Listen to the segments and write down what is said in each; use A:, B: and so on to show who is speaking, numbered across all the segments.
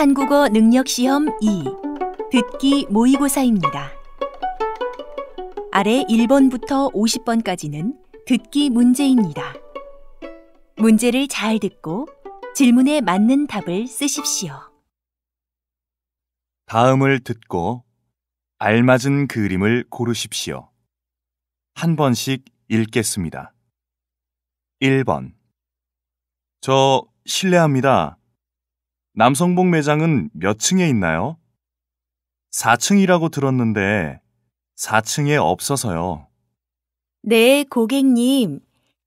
A: 한국어 능력시험 2 듣기 모의고사입니다. 아래 1번부터 50번까지는 듣기 문제입니다. 문제를 잘 듣고 질문에 맞는 답을 쓰십시오.
B: 다음을 듣고 알맞은 그림을 고르십시오. 한 번씩 읽겠습니다. 1번. 저 실례합니다. 남성복 매장은 몇 층에 있나요? 4층이라고 들었는데 4층에 없어서요.
A: 네, 고객님.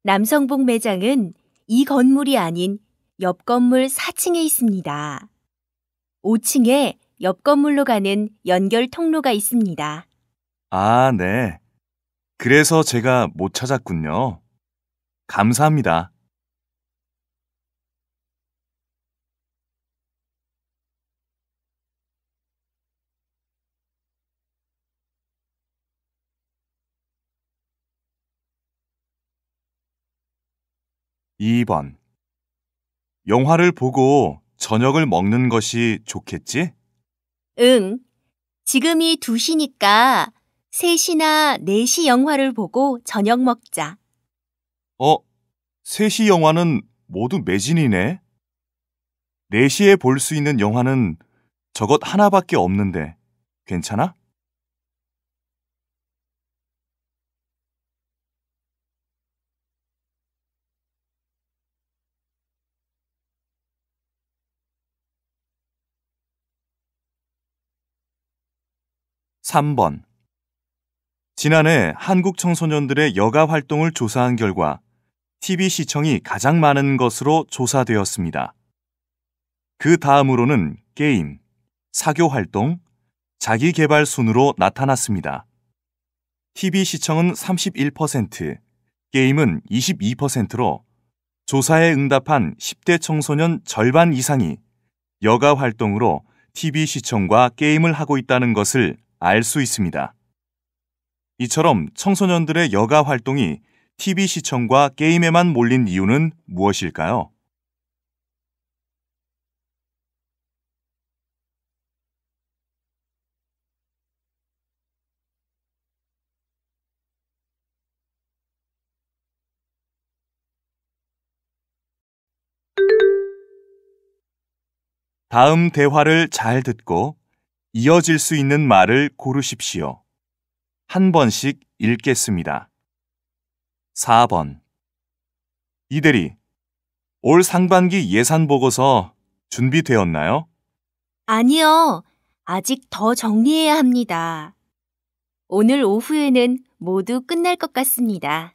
A: 남성복 매장은 이 건물이 아닌 옆 건물 4층에 있습니다. 5층에 옆 건물로 가는 연결 통로가 있습니다.
B: 아, 네. 그래서 제가 못 찾았군요. 감사합니다. 2번. 영화를 보고 저녁을 먹는 것이 좋겠지?
A: 응. 지금이 2시니까 3시나 4시 영화를 보고 저녁 먹자.
B: 3시 영화는 모두 매진이네. 4시에 볼 수 있는 영화는 저것 하나밖에 없는데 괜찮아? 3번. 지난해 한국 청소년들의 여가 활동을 조사한 결과 TV 시청이 가장 많은 것으로 조사되었습니다. 그 다음으로는 게임, 사교 활동, 자기 개발 순으로 나타났습니다. TV 시청은 31%, 게임은 22%로 조사에 응답한 10대 청소년 절반 이상이 여가 활동으로 TV 시청과 게임을 하고 있다는 것을 알 수 있습니다. 이처럼 청소년들의 여가 활동이 TV 시청과 게임에만 몰린 이유는 무엇일까요? 다음 대화를 잘 듣고 이어질 수 있는 말을 고르십시오. 한 번씩 읽겠습니다. 4번. 이대리, 올 상반기 예산 보고서 준비되었나요?
A: 아니요. 아직 더 정리해야 합니다. 오늘 오후에는 모두 끝날 것 같습니다.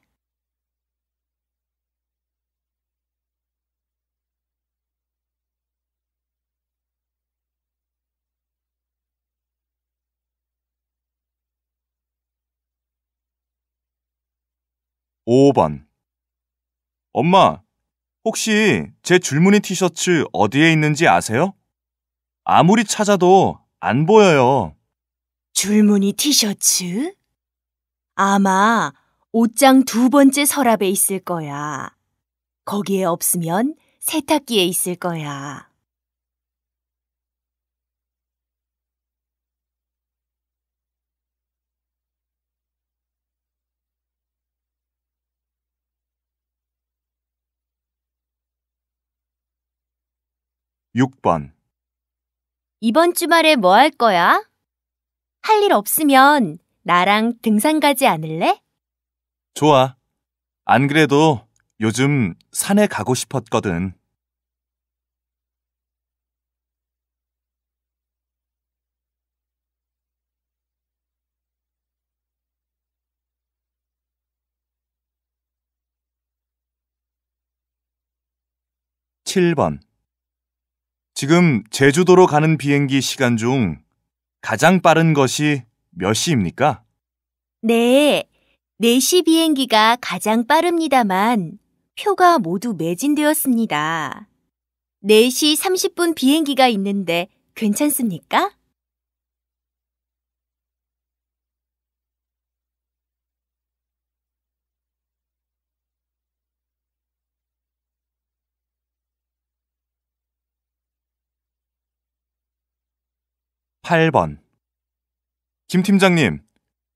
B: 5번. 엄마, 혹시 제 줄무늬 티셔츠 어디에 있는지 아세요? 아무리 찾아도 안 보여요.
A: 줄무늬 티셔츠? 아마 옷장 2번째 서랍에 있을 거야. 거기에 없으면 세탁기에 있을 거야.
B: 6번.
A: 이번 주말에 뭐 할 거야? 할 일 없으면 나랑 등산 가지 않을래?
B: 좋아. 안 그래도 요즘 산에 가고 싶었거든. 7번. 지금 제주도로 가는 비행기 시간 중 가장 빠른 것이 몇 시입니까?
A: 네, 4시 비행기가 가장 빠릅니다만 표가 모두 매진되었습니다. 4시 30분 비행기가 있는데 괜찮습니까?
B: 8번. 김 팀장님,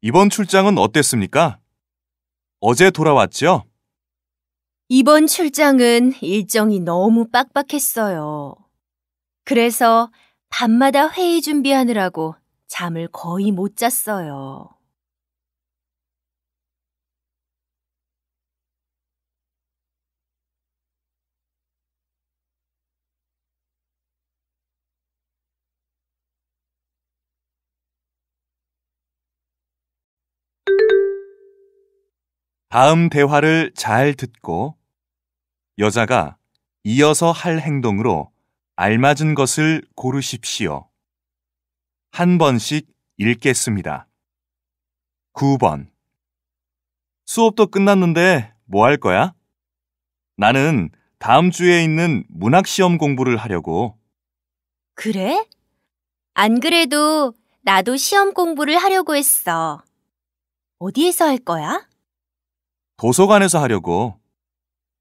B: 이번 출장은 어땠습니까? 어제 돌아왔죠?
A: 이번 출장은 일정이 너무 빡빡했어요. 그래서 밤마다 회의 준비하느라고 잠을 거의 못 잤어요.
B: 다음 대화를 잘 듣고 여자가 이어서 할 행동으로 알맞은 것을 고르십시오. 한 번씩 읽겠습니다. 9번. 수업도 끝났는데 뭐 할 거야? 나는 다음 주에 있는 문학 시험 공부를 하려고.
A: 그래? 안 그래도 나도 시험 공부를 하려고 했어. 어디에서 할 거야?
B: 도서관에서 하려고.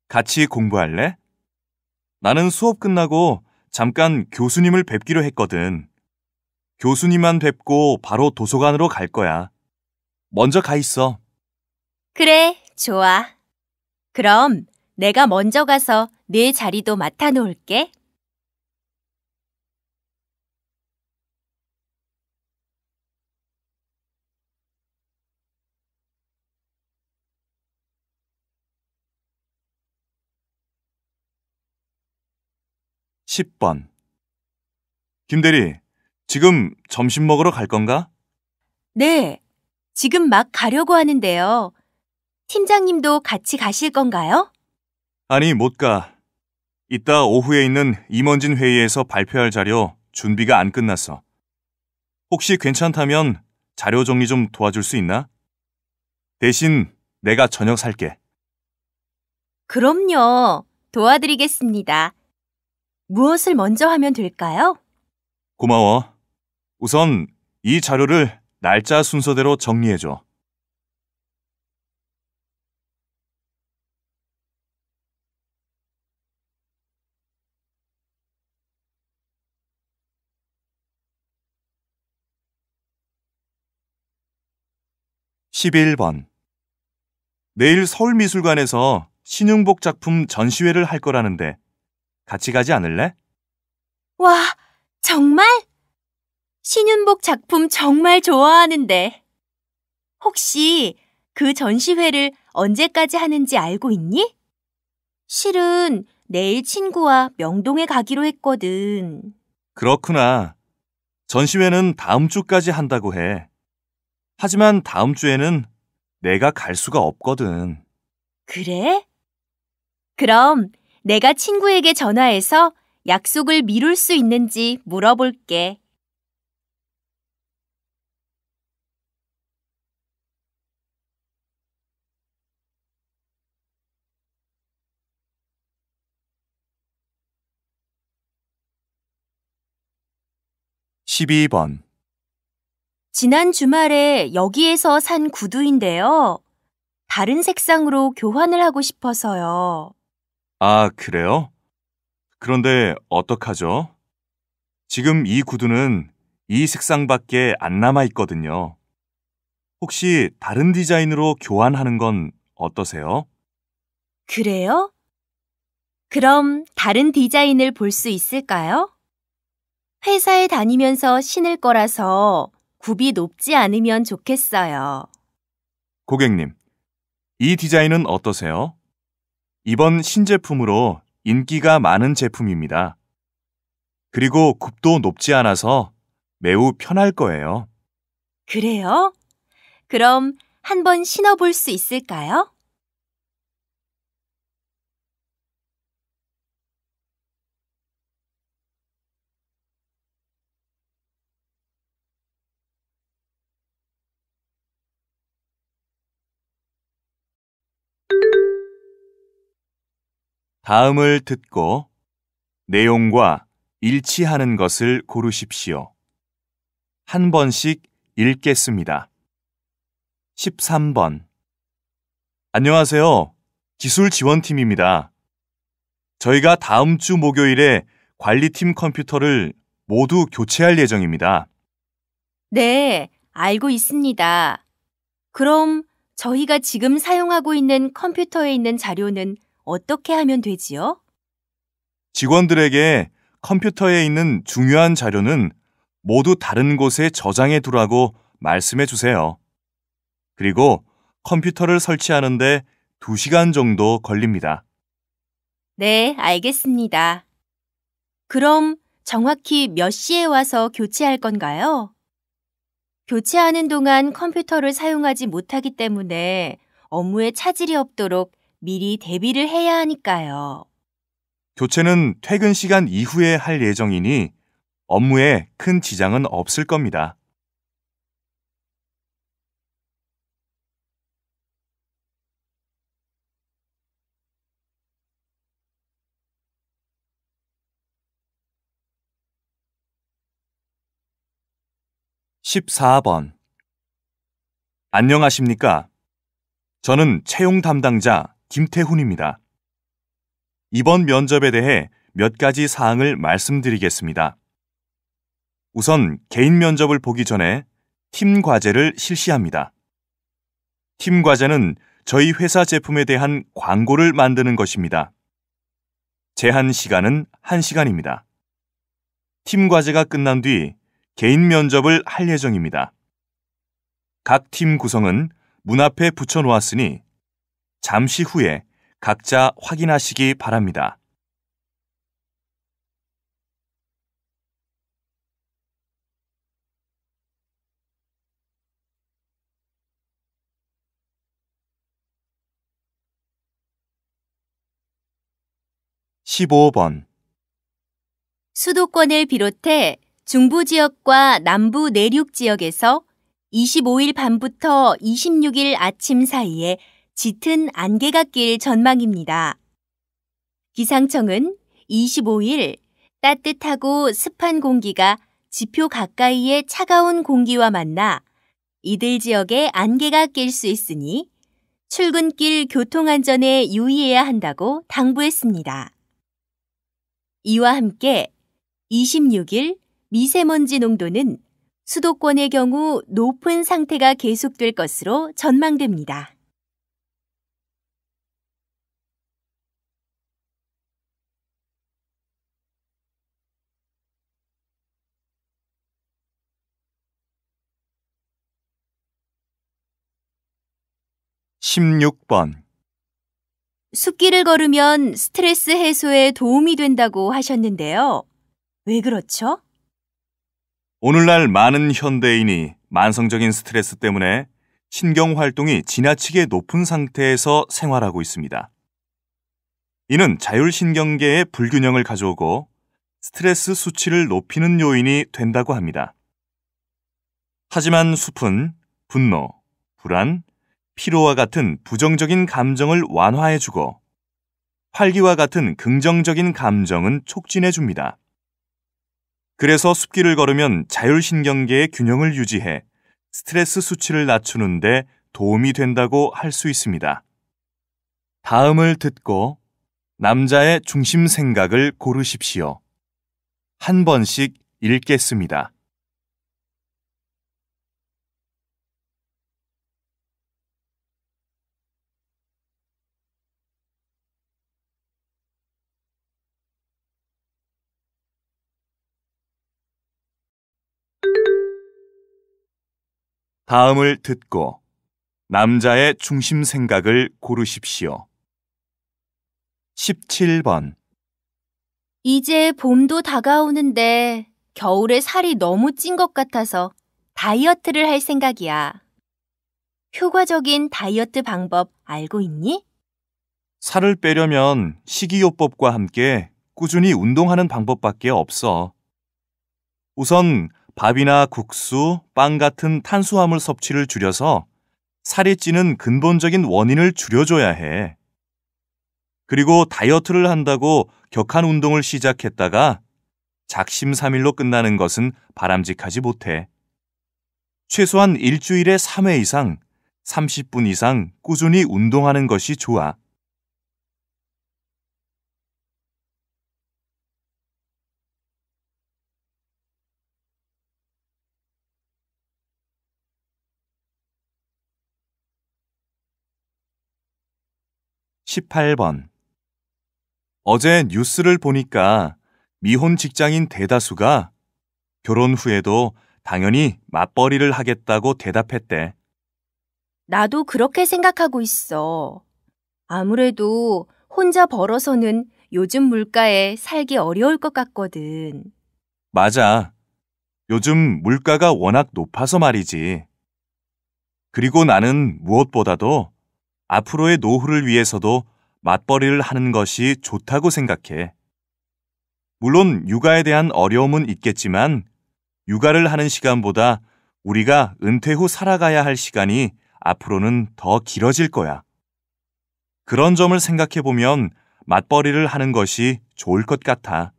B: 같이 공부할래? 나는 수업 끝나고 잠깐 교수님을 뵙기로 했거든. 교수님만 뵙고 바로 도서관으로 갈 거야. 먼저 가 있어.
A: 그래, 좋아. 그럼 내가 먼저 가서 내 자리도 맡아 놓을게.
B: 십 10번. 김대리, 지금 점심 먹으러 갈 건가?
A: 네, 지금 막 가려고 하는데요. 팀장님도 같이 가실 건가요?
B: 아니, 못 가. 이따 오후에 있는 임원진 회의에서 발표할 자료 준비가 안 끝났어. 혹시 괜찮다면 자료 정리 좀 도와줄 수 있나? 대신 내가 저녁 살게.
A: 그럼요. 도와드리겠습니다. 무엇을 먼저 하면 될까요?
B: 고마워. 우선 이 자료를 날짜 순서대로 정리해줘. (11번) 내일 서울미술관에서 신윤복 작품 전시회를 할 거라는데 같이 가지 않을래?
A: 와, 정말? 신윤복 작품 정말 좋아하는데. 혹시 그 전시회를 언제까지 하는지 알고 있니? 실은 내일 친구와 명동에 가기로 했거든.
B: 그렇구나. 전시회는 다음 주까지 한다고 해. 하지만 다음 주에는 내가 갈 수가 없거든.
A: 그래? 그럼 내가 친구에게 전화해서 약속을 미룰 수 있는지 물어볼게.
B: (12번)
A: 지난 주말에 여기에서 산 구두인데요. 다른 색상으로 교환을 하고 싶어서요.
B: 아, 그래요? 그런데 어떡하죠? 지금 이 구두는 이 색상밖에 안 남아 있거든요. 혹시 다른 디자인으로 교환하는 건 어떠세요?
A: 그래요? 그럼 다른 디자인을 볼 수 있을까요? 회사에 다니면서 신을 거라서 굽이 높지 않으면 좋겠어요.
B: 고객님, 이 디자인은 어떠세요? 이번 신제품으로 인기가 많은 제품입니다. 그리고 굽도 높지 않아서 매우 편할 거예요.
A: 그래요? 그럼 한번 신어볼 수 있을까요?
B: 다음을 듣고 내용과 일치하는 것을 고르십시오. 한 번씩 읽겠습니다. 13번. 안녕하세요. 기술지원팀입니다. 저희가 다음 주 목요일에 관리팀 컴퓨터를 모두 교체할 예정입니다.
A: 네, 알고 있습니다. 그럼 저희가 지금 사용하고 있는 컴퓨터에 있는 자료는 어떻게 하면 되지요?
B: 직원들에게 컴퓨터에 있는 중요한 자료는 모두 다른 곳에 저장해 두라고 말씀해 주세요. 그리고 컴퓨터를 설치하는데 2시간 정도 걸립니다.
A: 네, 알겠습니다. 그럼 정확히 몇 시에 와서 교체할 건가요? 교체하는 동안 컴퓨터를 사용하지 못하기 때문에 업무에 차질이 없도록 미리 대비를 해야 하니까요.
B: 교체는 퇴근 시간 이후에 할 예정이니 업무에 큰 지장은 없을 겁니다. (14번) 안녕하십니까? 저는 채용 담당자 김태훈입니다. 이번 면접에 대해 몇 가지 사항을 말씀드리겠습니다. 우선 개인 면접을 보기 전에 팀 과제를 실시합니다. 팀 과제는 저희 회사 제품에 대한 광고를 만드는 것입니다. 제한 시간은 1시간입니다. 팀 과제가 끝난 뒤 개인 면접을 할 예정입니다. 각 팀 구성은 문 앞에 붙여놓았으니 잠시 후에 각자 확인하시기 바랍니다. (15번)
A: 수도권을 비롯해 중부 지역과 남부 내륙 지역에서 25일 밤부터 26일 아침 사이에 짙은 안개가 낄 전망입니다. 기상청은 25일 따뜻하고 습한 공기가 지표 가까이의 차가운 공기와 만나 이들 지역에 안개가 낄 수 있으니 출근길 교통안전에 유의해야 한다고 당부했습니다. 이와 함께 26일 미세먼지 농도는 수도권의 경우 높은 상태가 계속될 것으로 전망됩니다.
B: (16번)
A: 숲길을 걸으면 스트레스 해소에 도움이 된다고 하셨는데요. 왜 그렇죠?
B: 오늘날 많은 현대인이 만성적인 스트레스 때문에 신경 활동이 지나치게 높은 상태에서 생활하고 있습니다. 이는 자율신경계의 불균형을 가져오고 스트레스 수치를 높이는 요인이 된다고 합니다. 하지만 숲은 분노, 불안, 피로와 같은 부정적인 감정을 완화해주고 활기와 같은 긍정적인 감정은 촉진해줍니다. 그래서 숲길을 걸으면 자율신경계의 균형을 유지해 스트레스 수치를 낮추는 데 도움이 된다고 할 수 있습니다. 다음을 듣고 남자의 중심 생각을 고르십시오. 한 번씩 읽겠습니다. 다음을 듣고 남자의 중심 생각을 고르십시오. 17번
A: 이제 봄도 다가오는데 겨울에 살이 너무 찐 것 같아서 다이어트를 할 생각이야. 효과적인 다이어트 방법 알고 있니?
B: 살을 빼려면 식이요법과 함께 꾸준히 운동하는 방법밖에 없어. 우선 밥이나 국수, 빵 같은 탄수화물 섭취를 줄여서 살이 찌는 근본적인 원인을 줄여줘야 해. 그리고 다이어트를 한다고 격한 운동을 시작했다가 작심삼일로 끝나는 것은 바람직하지 못해. 최소한 일주일에 3회 이상, 30분 이상 꾸준히 운동하는 것이 좋아. 18번. 어제 뉴스를 보니까 미혼 직장인 대다수가 결혼 후에도 당연히 맞벌이를 하겠다고 대답했대.
A: 나도 그렇게 생각하고 있어. 아무래도 혼자 벌어서는 요즘 물가에 살기 어려울 것 같거든.
B: 맞아. 요즘 물가가 워낙 높아서 말이지. 그리고 나는 무엇보다도 앞으로의 노후를 위해서도 맞벌이를 하는 것이 좋다고 생각해. 물론 육아에 대한 어려움은 있겠지만 육아를 하는 시간보다 우리가 은퇴 후 살아가야 할 시간이 앞으로는 더 길어질 거야. 그런 점을 생각해 보면 맞벌이를 하는 것이 좋을 것 같아.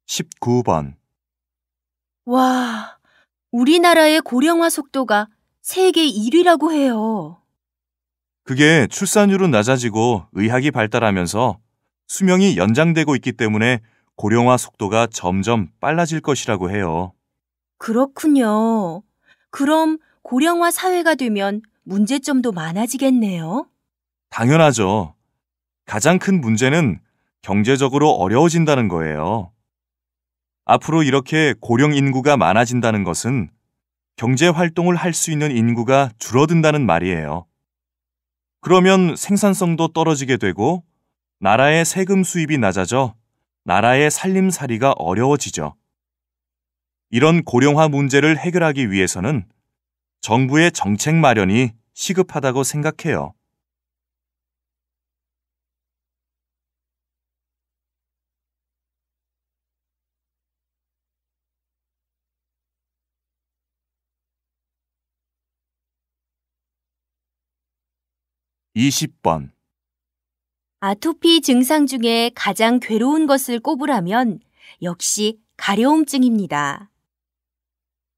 B: 십구 번.
A: 와, 우리나라의 고령화 속도가 세계 1위라고 해요.
B: 그게 출산율은 낮아지고 의학이 발달하면서 수명이 연장되고 있기 때문에 고령화 속도가 점점 빨라질 것이라고 해요.
A: 그렇군요. 그럼 고령화 사회가 되면 문제점도 많아지겠네요.
B: 당연하죠. 가장 큰 문제는 경제적으로 어려워진다는 거예요. 앞으로 이렇게 고령 인구가 많아진다는 것은 경제 활동을 할 수 있는 인구가 줄어든다는 말이에요. 그러면 생산성도 떨어지게 되고 나라의 세금 수입이 낮아져 나라의 살림살이가 어려워지죠. 이런 고령화 문제를 해결하기 위해서는 정부의 정책 마련이 시급하다고 생각해요. 이십 번.
A: 아토피 증상 중에 가장 괴로운 것을 꼽으라면 역시 가려움증입니다.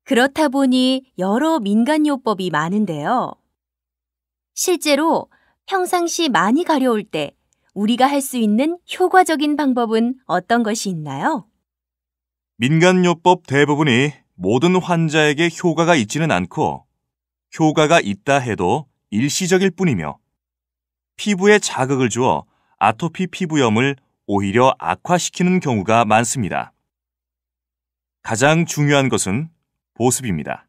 A: 그렇다 보니 여러 민간요법이 많은데요. 실제로 평상시 많이 가려울 때 우리가 할 수 있는 효과적인 방법은 어떤 것이 있나요?
B: 민간요법 대부분이 모든 환자에게 효과가 있지는 않고 효과가 있다 해도 일시적일 뿐이며 피부에 자극을 주어 아토피 피부염을 오히려 악화시키는 경우가 많습니다. 가장 중요한 것은 보습입니다.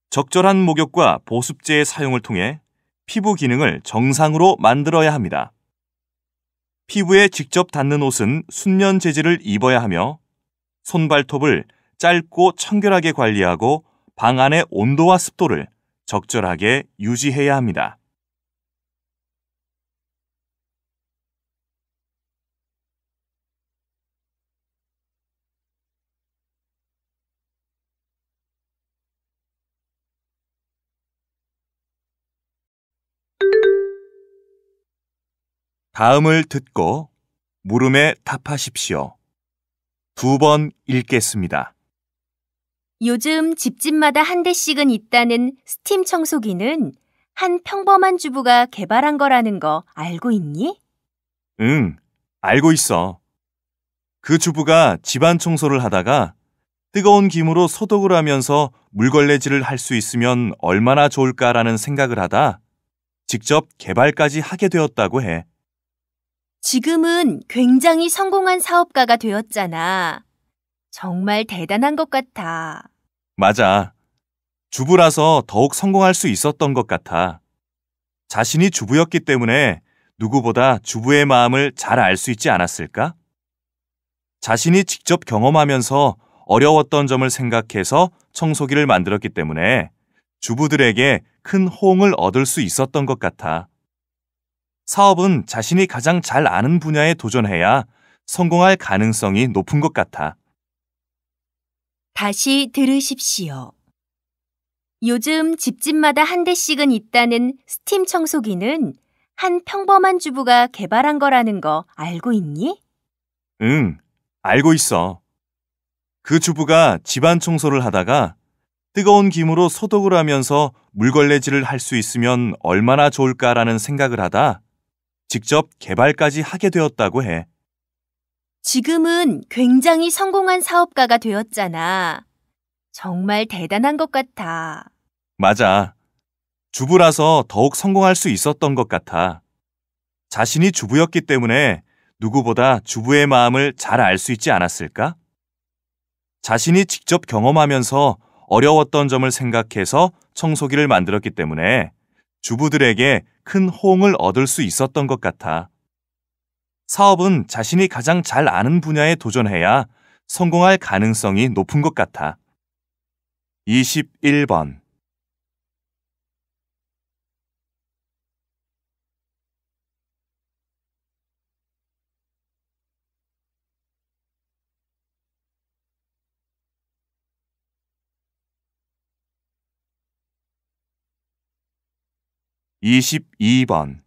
B: 적절한 목욕과 보습제의 사용을 통해 피부 기능을 정상으로 만들어야 합니다. 피부에 직접 닿는 옷은 순면 재질을 입어야 하며 손발톱을 짧고 청결하게 관리하고 방 안의 온도와 습도를 적절하게 유지해야 합니다. 다음을 듣고 물음에 답하십시오. 2번 읽겠습니다.
A: 요즘 집집마다 한 대씩은 있다는 스팀 청소기는 한 평범한 주부가 개발한 거라는 거 알고 있니?
B: 응, 알고 있어. 그 주부가 집안 청소를 하다가 뜨거운 기물로 소독을 하면서 물걸레질을 할 수 있으면 얼마나 좋을까라는 생각을 하다 직접 개발까지 하게 되었다고 해.
A: 지금은 굉장히 성공한 사업가가 되었잖아. 정말 대단한 것 같아.
B: 맞아. 주부라서 더욱 성공할 수 있었던 것 같아. 자신이 주부였기 때문에 누구보다 주부의 마음을 잘 알 수 있지 않았을까? 자신이 직접 경험하면서 어려웠던 점을 생각해서 청소기를 만들었기 때문에 주부들에게 큰 호응을 얻을 수 있었던 것 같아. 사업은 자신이 가장 잘 아는 분야에 도전해야 성공할 가능성이 높은 것 같아.
A: 다시 들으십시오. 요즘 집집마다 한 대씩은 있다는 스팀 청소기는 한 평범한 주부가 개발한 거라는 거 알고 있니?
B: 응, 알고 있어. 그 주부가 집안 청소를 하다가 뜨거운 기물로 소독을 하면서 물걸레질을 할 수 있으면 얼마나 좋을까라는 생각을 하다 직접 개발까지 하게 되었다고 해.
A: 지금은 굉장히 성공한 사업가가 되었잖아. 정말 대단한 것 같아.
B: 맞아. 주부라서 더욱 성공할 수 있었던 것 같아. 자신이 주부였기 때문에 누구보다 주부의 마음을 잘 알 수 있지 않았을까? 자신이 직접 경험하면서 어려웠던 점을 생각해서 청소기를 만들었기 때문에 주부들에게 큰 호응을 얻을 수 있었던 것 같아. 사업은 자신이 가장 잘 아는 분야에 도전해야 성공할 가능성이 높은 것 같아. 21번. 22번.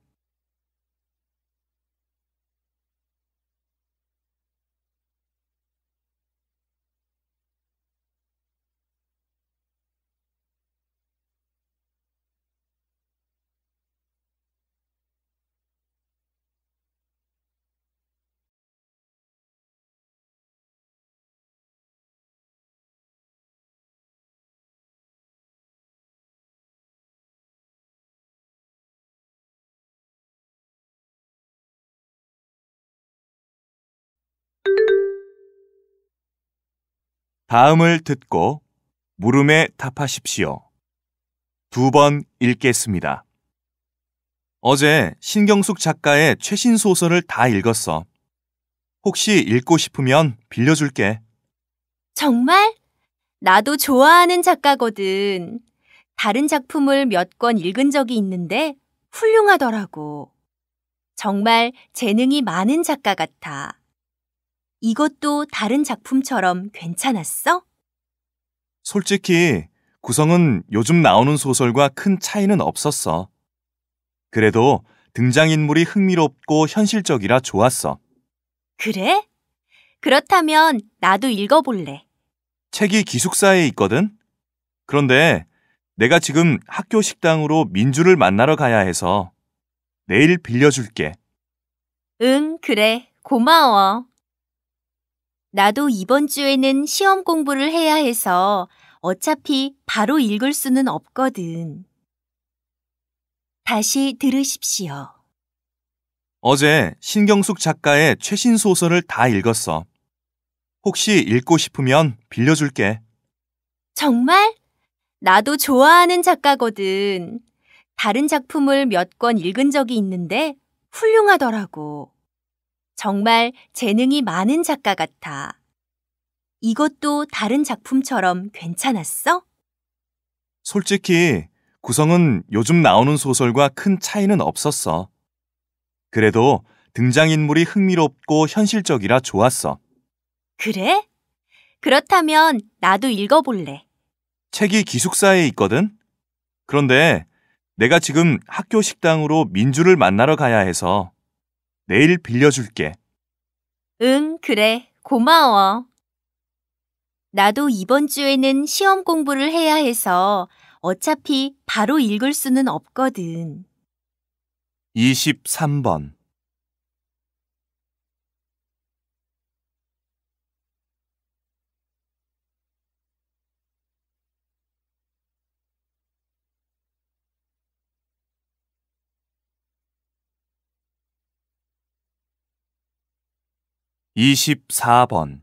B: 다음을 듣고 물음에 답하십시오. 2번 읽겠습니다. 어제 신경숙 작가의 최신 소설을 다 읽었어. 혹시 읽고 싶으면 빌려줄게.
A: 정말? 나도 좋아하는 작가거든. 다른 작품을 몇 권 읽은 적이 있는데 훌륭하더라고. 정말 재능이 많은 작가 같아. 이것도 다른 작품처럼 괜찮았어?
B: 솔직히 구성은 요즘 나오는 소설과 큰 차이는 없었어. 그래도 등장인물이 흥미롭고 현실적이라 좋았어.
A: 그래? 그렇다면 나도 읽어볼래.
B: 책이 기숙사에 있거든? 그런데 내가 지금 학교 식당으로 민주를 만나러 가야 해서 내일 빌려줄게.
A: 응, 그래. 고마워. 나도 이번 주에는 시험 공부를 해야 해서 어차피 바로 읽을 수는 없거든. 다시 들으십시오.
B: 어제 신경숙 작가의 최신 소설을 다 읽었어. 혹시 읽고 싶으면 빌려줄게.
A: 정말? 나도 좋아하는 작가거든. 다른 작품을 몇 권 읽은 적이 있는데 훌륭하더라고. 정말 재능이 많은 작가 같아. 이것도 다른 작품처럼 괜찮았어?
B: 솔직히 구성은 요즘 나오는 소설과 큰 차이는 없었어. 그래도 등장인물이 흥미롭고 현실적이라 좋았어.
A: 그래? 그렇다면 나도 읽어볼래.
B: 책이 기숙사에 있거든? 그런데 내가 지금 학교 식당으로 민주를 만나러 가야 해서 내일 빌려줄게.
A: 응, 그래. 고마워. 나도 이번 주에는 시험 공부를 해야 해서 어차피 바로 읽을 수는 없거든.
B: 23번. 24번.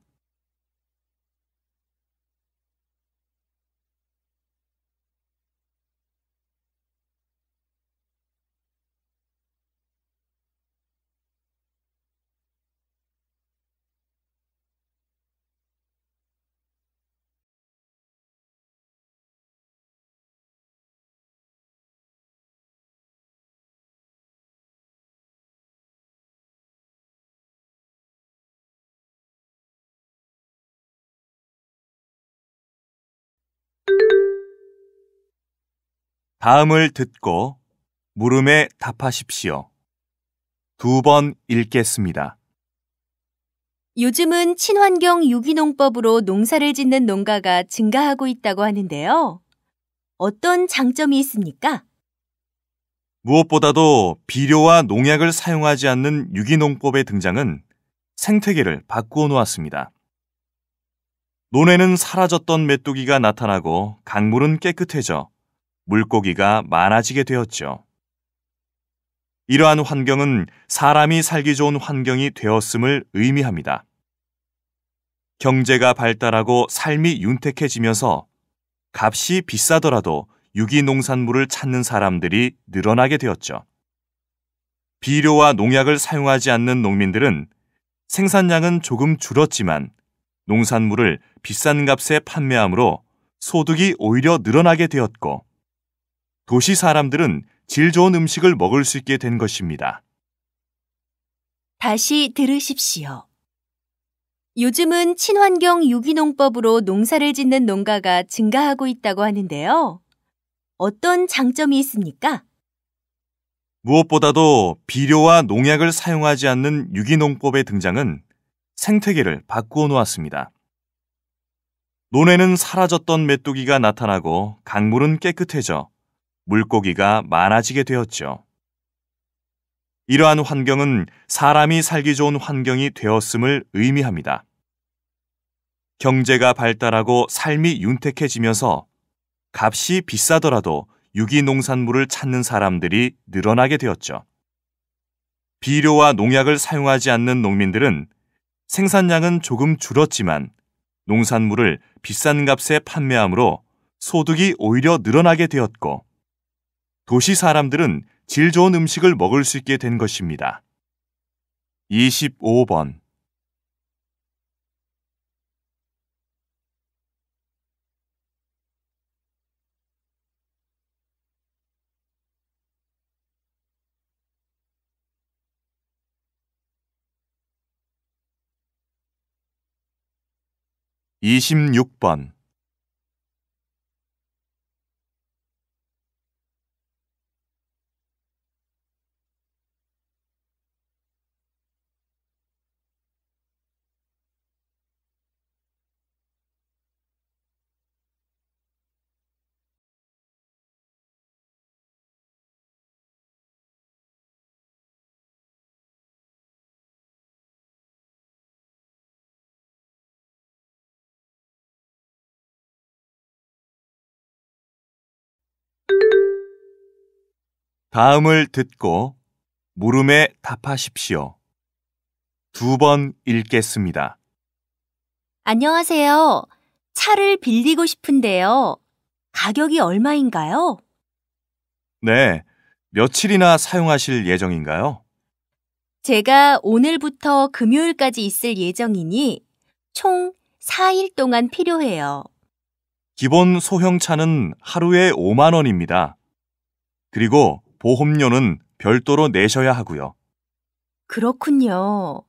B: 다음을 듣고 물음에 답하십시오. 2번 읽겠습니다.
A: 요즘은 친환경 유기농법으로 농사를 짓는 농가가 증가하고 있다고 하는데요. 어떤 장점이 있습니까?
B: 무엇보다도 비료와 농약을 사용하지 않는 유기농법의 등장은 생태계를 바꾸어 놓았습니다. 논에는 사라졌던 메뚜기가 나타나고 강물은 깨끗해져 물고기가 많아지게 되었죠. 이러한 환경은 사람이 살기 좋은 환경이 되었음을 의미합니다. 경제가 발달하고 삶이 윤택해지면서 값이 비싸더라도 유기농산물을 찾는 사람들이 늘어나게 되었죠. 비료와 농약을 사용하지 않는 농민들은 생산량은 조금 줄었지만 농산물을 비싼 값에 판매하므로 소득이 오히려 늘어나게 되었고 도시 사람들은 질 좋은 음식을 먹을 수 있게 된 것입니다.
A: 다시 들으십시오. 요즘은 친환경 유기농법으로 농사를 짓는 농가가 증가하고 있다고 하는데요. 어떤 장점이 있습니까?
B: 무엇보다도 비료와 농약을 사용하지 않는 유기농법의 등장은 생태계를 바꾸어 놓았습니다. 논에는 사라졌던 메뚜기가 나타나고 강물은 깨끗해져 물고기가 많아지게 되었죠. 이러한 환경은 사람이 살기 좋은 환경이 되었음을 의미합니다. 경제가 발달하고 삶이 윤택해지면서 값이 비싸더라도 유기농산물을 찾는 사람들이 늘어나게 되었죠. 비료와 농약을 사용하지 않는 농민들은 생산량은 조금 줄었지만 농산물을 비싼 값에 판매하므로 소득이 오히려 늘어나게 되었고 도시 사람들은 질 좋은 음식을 먹을 수 있게 된 것입니다. 25번 26번 다음을 듣고 물음에 답하십시오. 2번 읽겠습니다.
A: 안녕하세요. 차를 빌리고 싶은데요. 가격이 얼마인가요?
B: 네, 며칠이나 사용하실 예정인가요?
A: 제가 오늘부터 금요일까지 있을 예정이니 총 4일 동안 필요해요.
B: 기본 소형차는 하루에 5만 원입니다. 그리고 보험료는 별도로 내셔야 하고요.
A: 그렇군요.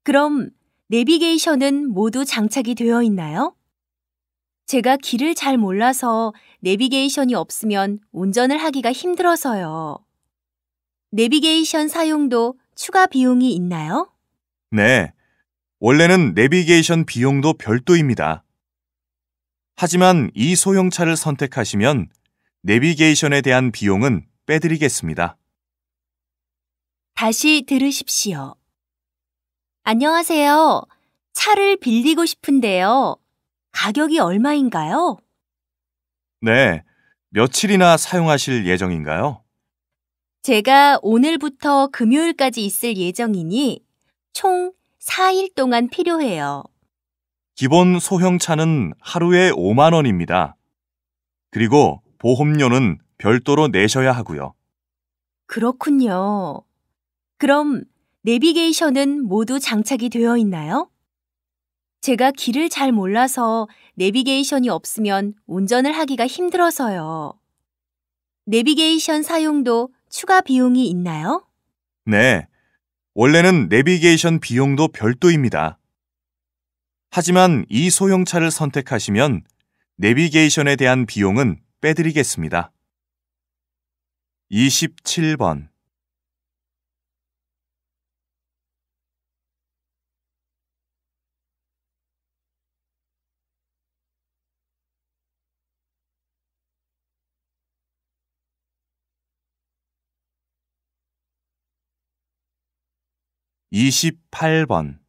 A: 그럼 내비게이션은 모두 장착이 되어 있나요? 제가 길을 잘 몰라서 내비게이션이 없으면 운전을 하기가 힘들어서요. 내비게이션 사용도 추가 비용이 있나요?
B: 네, 원래는 내비게이션 비용도 별도입니다. 하지만 이 소형차를 선택하시면 내비게이션에 대한 비용은 빼드리겠습니다.
A: 다시 들으십시오. 안녕하세요. 차를 빌리고 싶은데요. 가격이 얼마인가요?
B: 네, 며칠이나 사용하실 예정인가요?
A: 제가 오늘부터 금요일까지 있을 예정이니 총 4일 동안 필요해요.
B: 기본 소형차는 하루에 5만 원입니다. 그리고 보험료는 별도로 내셔야 하고요.
A: 그렇군요. 그럼 내비게이션은 모두 장착이 되어 있나요? 제가 길을 잘 몰라서 내비게이션이 없으면 운전을 하기가 힘들어서요. 내비게이션 사용도 추가 비용이 있나요?
B: 네, 원래는 내비게이션 비용도 별도입니다. 하지만 이 소형차를 선택하시면 내비게이션에 대한 비용은 빼드리겠습니다. 27번 28번.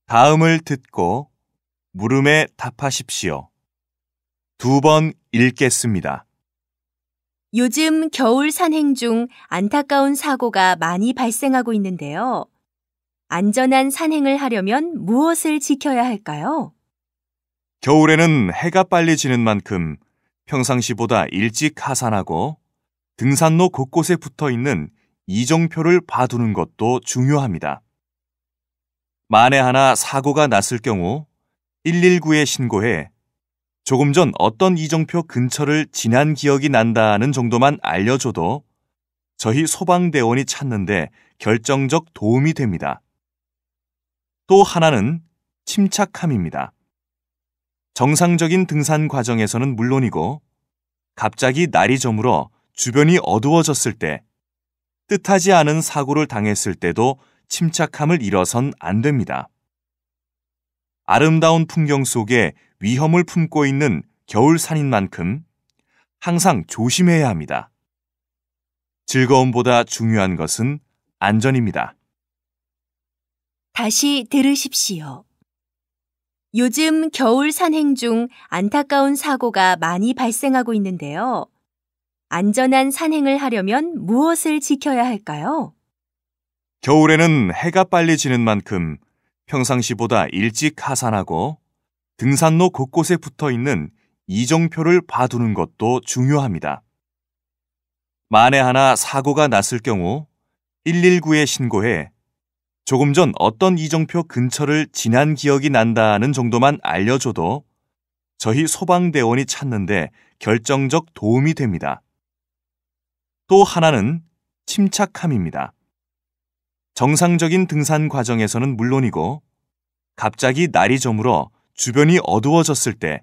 B: 다음을 듣고 물음에 답하십시오. 2번 읽겠습니다.
A: 요즘 겨울 산행 중 안타까운 사고가 많이 발생하고 있는데요. 안전한 산행을 하려면 무엇을 지켜야 할까요?
B: 겨울에는 해가 빨리 지는 만큼 평상시보다 일찍 하산하고 등산로 곳곳에 붙어 있는 이정표를 봐두는 것도 중요합니다. 만에 하나 사고가 났을 경우 119에 신고해 조금 전 어떤 이정표 근처를 지난 기억이 난다는 정도만 알려줘도 저희 소방대원이 찾는데 결정적 도움이 됩니다. 또 하나는 침착함입니다. 정상적인 등산 과정에서는 물론이고 갑자기 날이 저물어 주변이 어두워졌을 때, 뜻하지 않은 사고를 당했을 때도 침착함을 잃어선 안 됩니다. 아름다운 풍경 속에 위험을 품고 있는 겨울산인 만큼 항상 조심해야 합니다. 즐거움보다 중요한 것은 안전입니다.
A: 다시 들으십시오. 요즘 겨울 산행 중 안타까운 사고가 많이 발생하고 있는데요. 안전한 산행을 하려면 무엇을 지켜야 할까요?
B: 겨울에는 해가 빨리 지는 만큼 평상시보다 일찍 하산하고 등산로 곳곳에 붙어 있는 이정표를 봐두는 것도 중요합니다. 만에 하나 사고가 났을 경우 119에 신고해 조금 전 어떤 이정표 근처를 지난 기억이 난다는 정도만 알려줘도 저희 소방대원이 찾는데 결정적 도움이 됩니다. 또 하나는 침착함입니다. 정상적인 등산 과정에서는 물론이고 갑자기 날이 저물어 주변이 어두워졌을 때,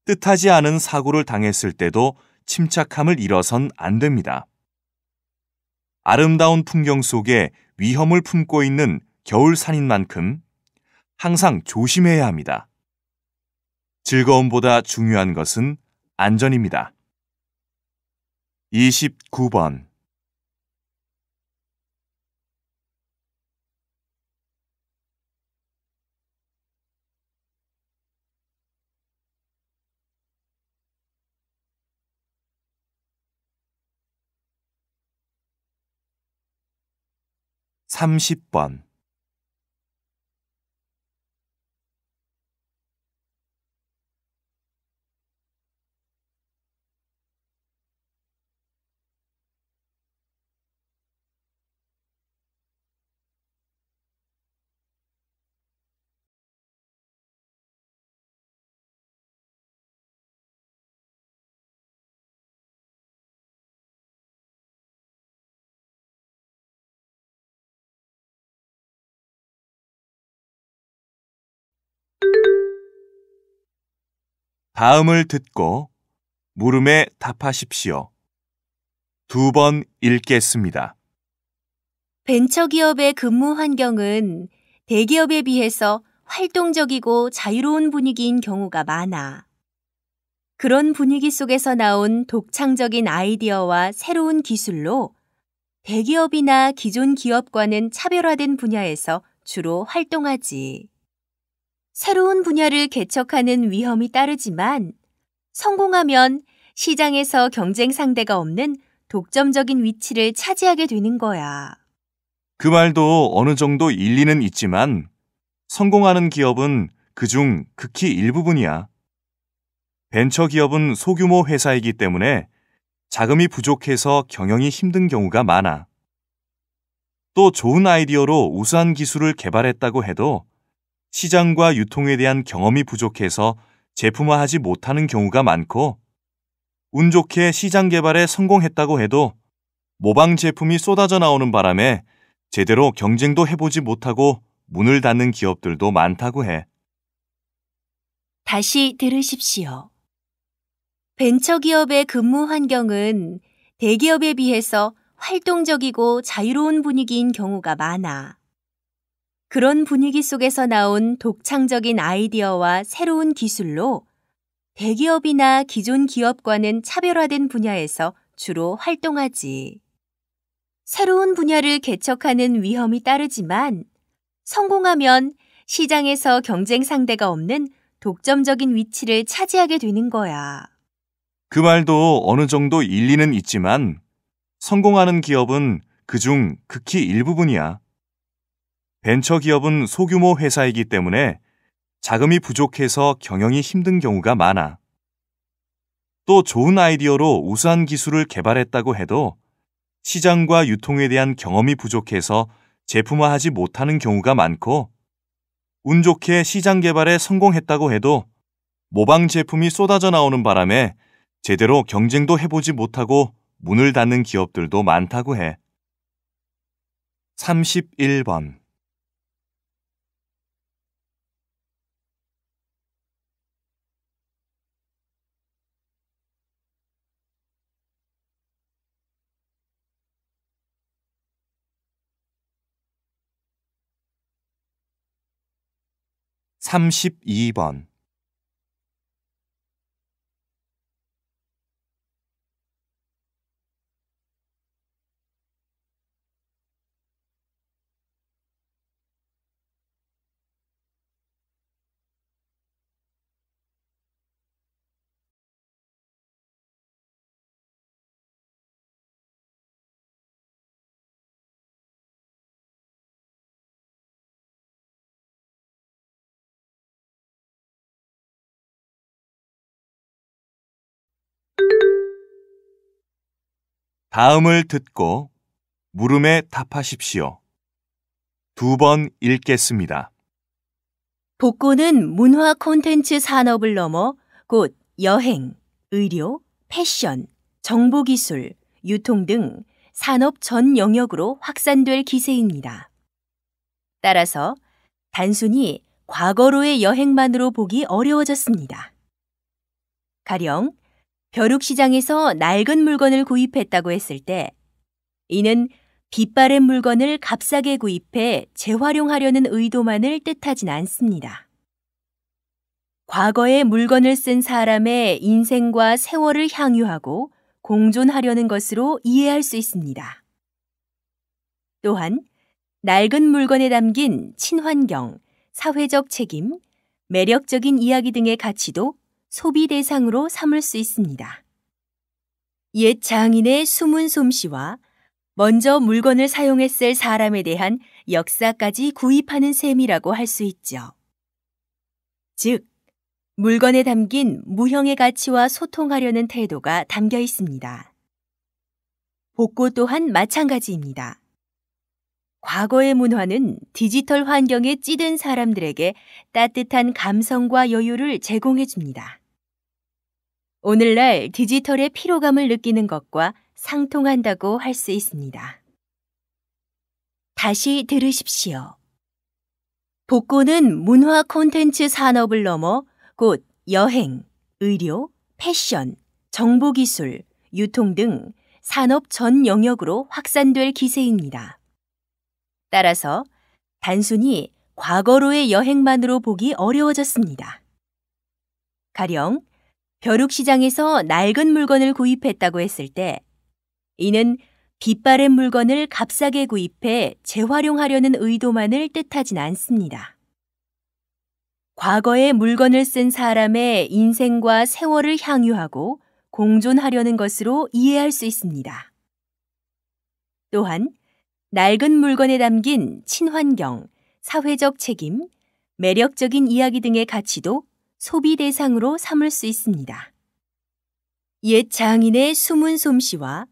B: 뜻하지 않은 사고를 당했을 때도 침착함을 잃어선 안 됩니다. 아름다운 풍경 속에 위험을 품고 있는 겨울산인 만큼 항상 조심해야 합니다. 즐거움보다 중요한 것은 안전입니다. 29번. (30번) 다음을 듣고 물음에 답하십시오. 2번 읽겠습니다.
A: 벤처기업의 근무 환경은 대기업에 비해서 활동적이고 자유로운 분위기인 경우가 많아. 그런 분위기 속에서 나온 독창적인 아이디어와 새로운 기술로 대기업이나 기존 기업과는 차별화된 분야에서 주로 활동하지. 새로운 분야를 개척하는 위험이 따르지만 성공하면 시장에서 경쟁 상대가 없는 독점적인 위치를 차지하게 되는 거야.
B: 그 말도 어느 정도 일리는 있지만 성공하는 기업은 그중 극히 일부분이야. 벤처기업은 소규모 회사이기 때문에 자금이 부족해서 경영이 힘든 경우가 많아. 또 좋은 아이디어로 우수한 기술을 개발했다고 해도 시장과 유통에 대한 경험이 부족해서 제품화하지 못하는 경우가 많고, 운 좋게 시장 개발에 성공했다고 해도 모방 제품이 쏟아져 나오는 바람에 제대로 경쟁도 해보지 못하고 문을 닫는 기업들도 많다고 해.
A: 다시 들으십시오. 벤처기업의 근무 환경은 대기업에 비해서 활동적이고 자유로운 분위기인 경우가 많아. 그런 분위기 속에서 나온 독창적인 아이디어와 새로운 기술로 대기업이나 기존 기업과는 차별화된 분야에서 주로 활동하지. 새로운 분야를 개척하는 위험이 따르지만 성공하면 시장에서 경쟁 상대가 없는 독점적인 위치를 차지하게 되는 거야.
B: 그 말도 어느 정도 일리는 있지만 성공하는 기업은 그중 극히 일부분이야. 벤처 기업은 소규모 회사이기 때문에 자금이 부족해서 경영이 힘든 경우가 많아. 또 좋은 아이디어로 우수한 기술을 개발했다고 해도 시장과 유통에 대한 경험이 부족해서 제품화하지 못하는 경우가 많고, 운 좋게 시장 개발에 성공했다고 해도 모방 제품이 쏟아져 나오는 바람에 제대로 경쟁도 해보지 못하고 문을 닫는 기업들도 많다고 해. 31번. 32번. 다음을 듣고 물음에 답하십시오. 2번 읽겠습니다.
A: 복고는 문화 콘텐츠 산업을 넘어 곧 여행, 의료, 패션, 정보기술, 유통 등 산업 전 영역으로 확산될 기세입니다. 따라서 단순히 과거로의 여행만으로 보기 어려워졌습니다. 가령 벼룩시장에서 낡은 물건을 구입했다고 했을 때 이는 빛바랜 물건을 값싸게 구입해 재활용하려는 의도만을 뜻하진 않습니다. 과거에 물건을 쓴 사람의 인생과 세월을 향유하고 공존하려는 것으로 이해할 수 있습니다. 또한 낡은 물건에 담긴 친환경, 사회적 책임, 매력적인 이야기 등의 가치도 소비 대상으로 삼을 수 있습니다. 옛 장인의 숨은 솜씨와 먼저 물건을 사용했을 사람에 대한 역사까지 구입하는 셈이라고 할 수 있죠. 즉, 물건에 담긴 무형의 가치와 소통하려는 태도가 담겨 있습니다. 복고 또한 마찬가지입니다. 과거의 문화는 디지털 환경에 찌든 사람들에게 따뜻한 감성과 여유를 제공해 줍니다. 오늘날 디지털의 피로감을 느끼는 것과 상통한다고 할 수 있습니다. 다시 들으십시오. 복고는 문화 콘텐츠 산업을 넘어 곧 여행, 의료, 패션, 정보기술, 유통 등 산업 전 영역으로 확산될 기세입니다. 따라서 단순히 과거로의 여행만으로 보기 어려워졌습니다. 가령 벼룩시장에서 낡은 물건을 구입했다고 했을 때 이는 빛바랜 물건을 값싸게 구입해 재활용하려는 의도만을 뜻하진 않습니다. 과거에 물건을 쓴 사람의 인생과 세월을 향유하고 공존하려는 것으로 이해할 수 있습니다. 또한 낡은 물건에 담긴 친환경, 사회적 책임, 매력적인 이야기 등의 가치도 소비 대상으로 삼을 수 있습니다. 옛 장인의 숨은 솜씨와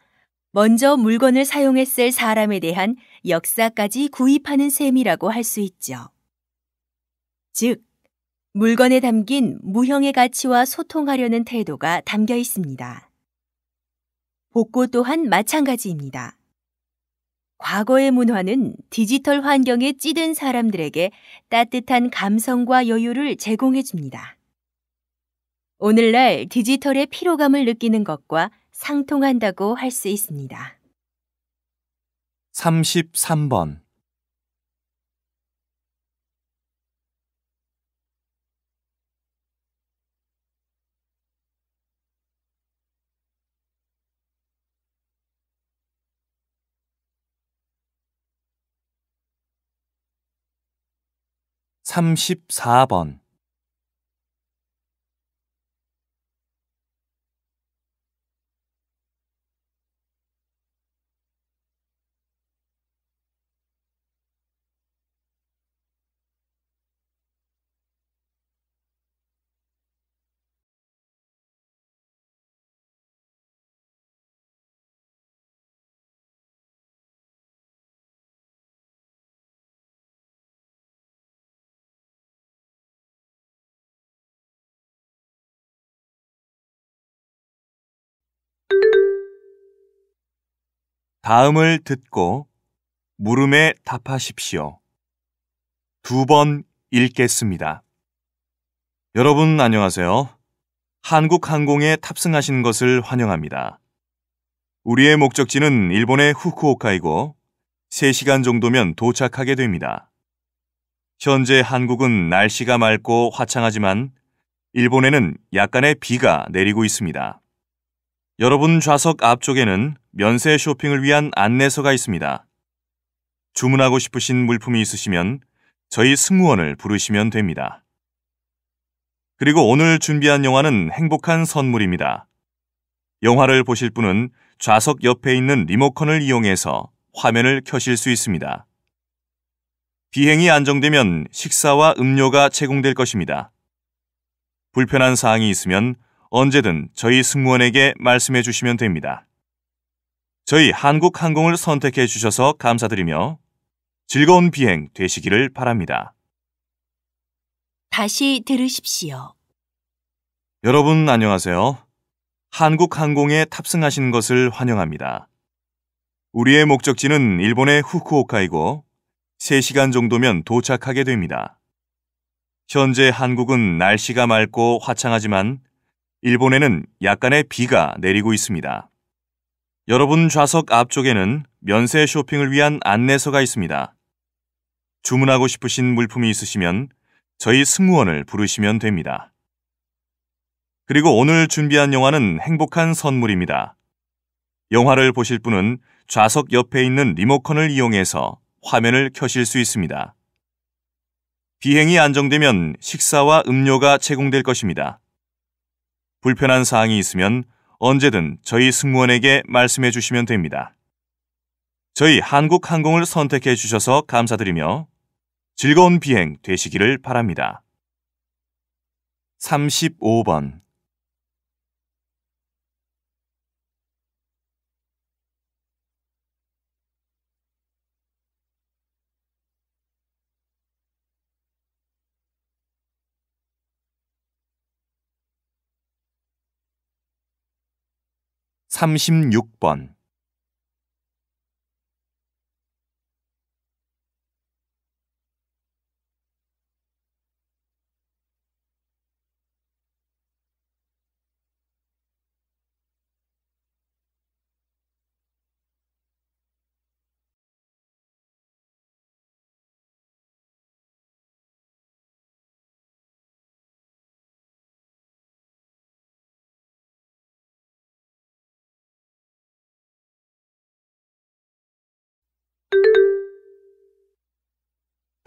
A: 먼저 물건을 사용했을 사람에 대한 역사까지 구입하는 셈이라고 할 수 있죠. 즉, 물건에 담긴 무형의 가치와 소통하려는 태도가 담겨 있습니다. 복고 또한 마찬가지입니다. 과거의 문화는 디지털 환경에 찌든 사람들에게 따뜻한 감성과 여유를 제공해 줍니다. 오늘날 디지털의 피로감을 느끼는 것과 상통한다고 할 수 있습니다.
B: 33번. 34번. 다음을 듣고 물음에 답하십시오. 2번 읽겠습니다. 여러분 안녕하세요. 한국항공에 탑승하신 것을 환영합니다. 우리의 목적지는 일본의 후쿠오카이고 3시간 정도면 도착하게 됩니다. 현재 한국은 날씨가 맑고 화창하지만 일본에는 약간의 비가 내리고 있습니다. 여러분 좌석 앞쪽에는 면세 쇼핑을 위한 안내서가 있습니다. 주문하고 싶으신 물품이 있으시면 저희 승무원을 부르시면 됩니다. 그리고 오늘 준비한 영화는 행복한 선물입니다. 영화를 보실 분은 좌석 옆에 있는 리모컨을 이용해서 화면을 켜실 수 있습니다. 비행이 안정되면 식사와 음료가 제공될 것입니다. 불편한 사항이 있으면 언제든 저희 승무원에게 말씀해 주시면 됩니다. 저희 한국항공을 선택해 주셔서 감사드리며 즐거운 비행 되시기를 바랍니다.
A: 다시 들으십시오.
B: 여러분 안녕하세요. 한국항공에 탑승하신 것을 환영합니다. 우리의 목적지는 일본의 후쿠오카이고 3시간 정도면 도착하게 됩니다. 현재 한국은 날씨가 맑고 화창하지만 일본에는 약간의 비가 내리고 있습니다. 여러분 좌석 앞쪽에는 면세 쇼핑을 위한 안내서가 있습니다. 주문하고 싶으신 물품이 있으시면 저희 승무원을 부르시면 됩니다. 그리고 오늘 준비한 영화는 행복한 선물입니다. 영화를 보실 분은 좌석 옆에 있는 리모컨을 이용해서 화면을 켜실 수 있습니다. 비행이 안정되면 식사와 음료가 제공될 것입니다. 불편한 사항이 있으면 언제든 저희 승무원에게 말씀해 주시면 됩니다. 저희 한국항공을 선택해 주셔서 감사드리며 즐거운 비행 되시기를 바랍니다. 35번. 36번.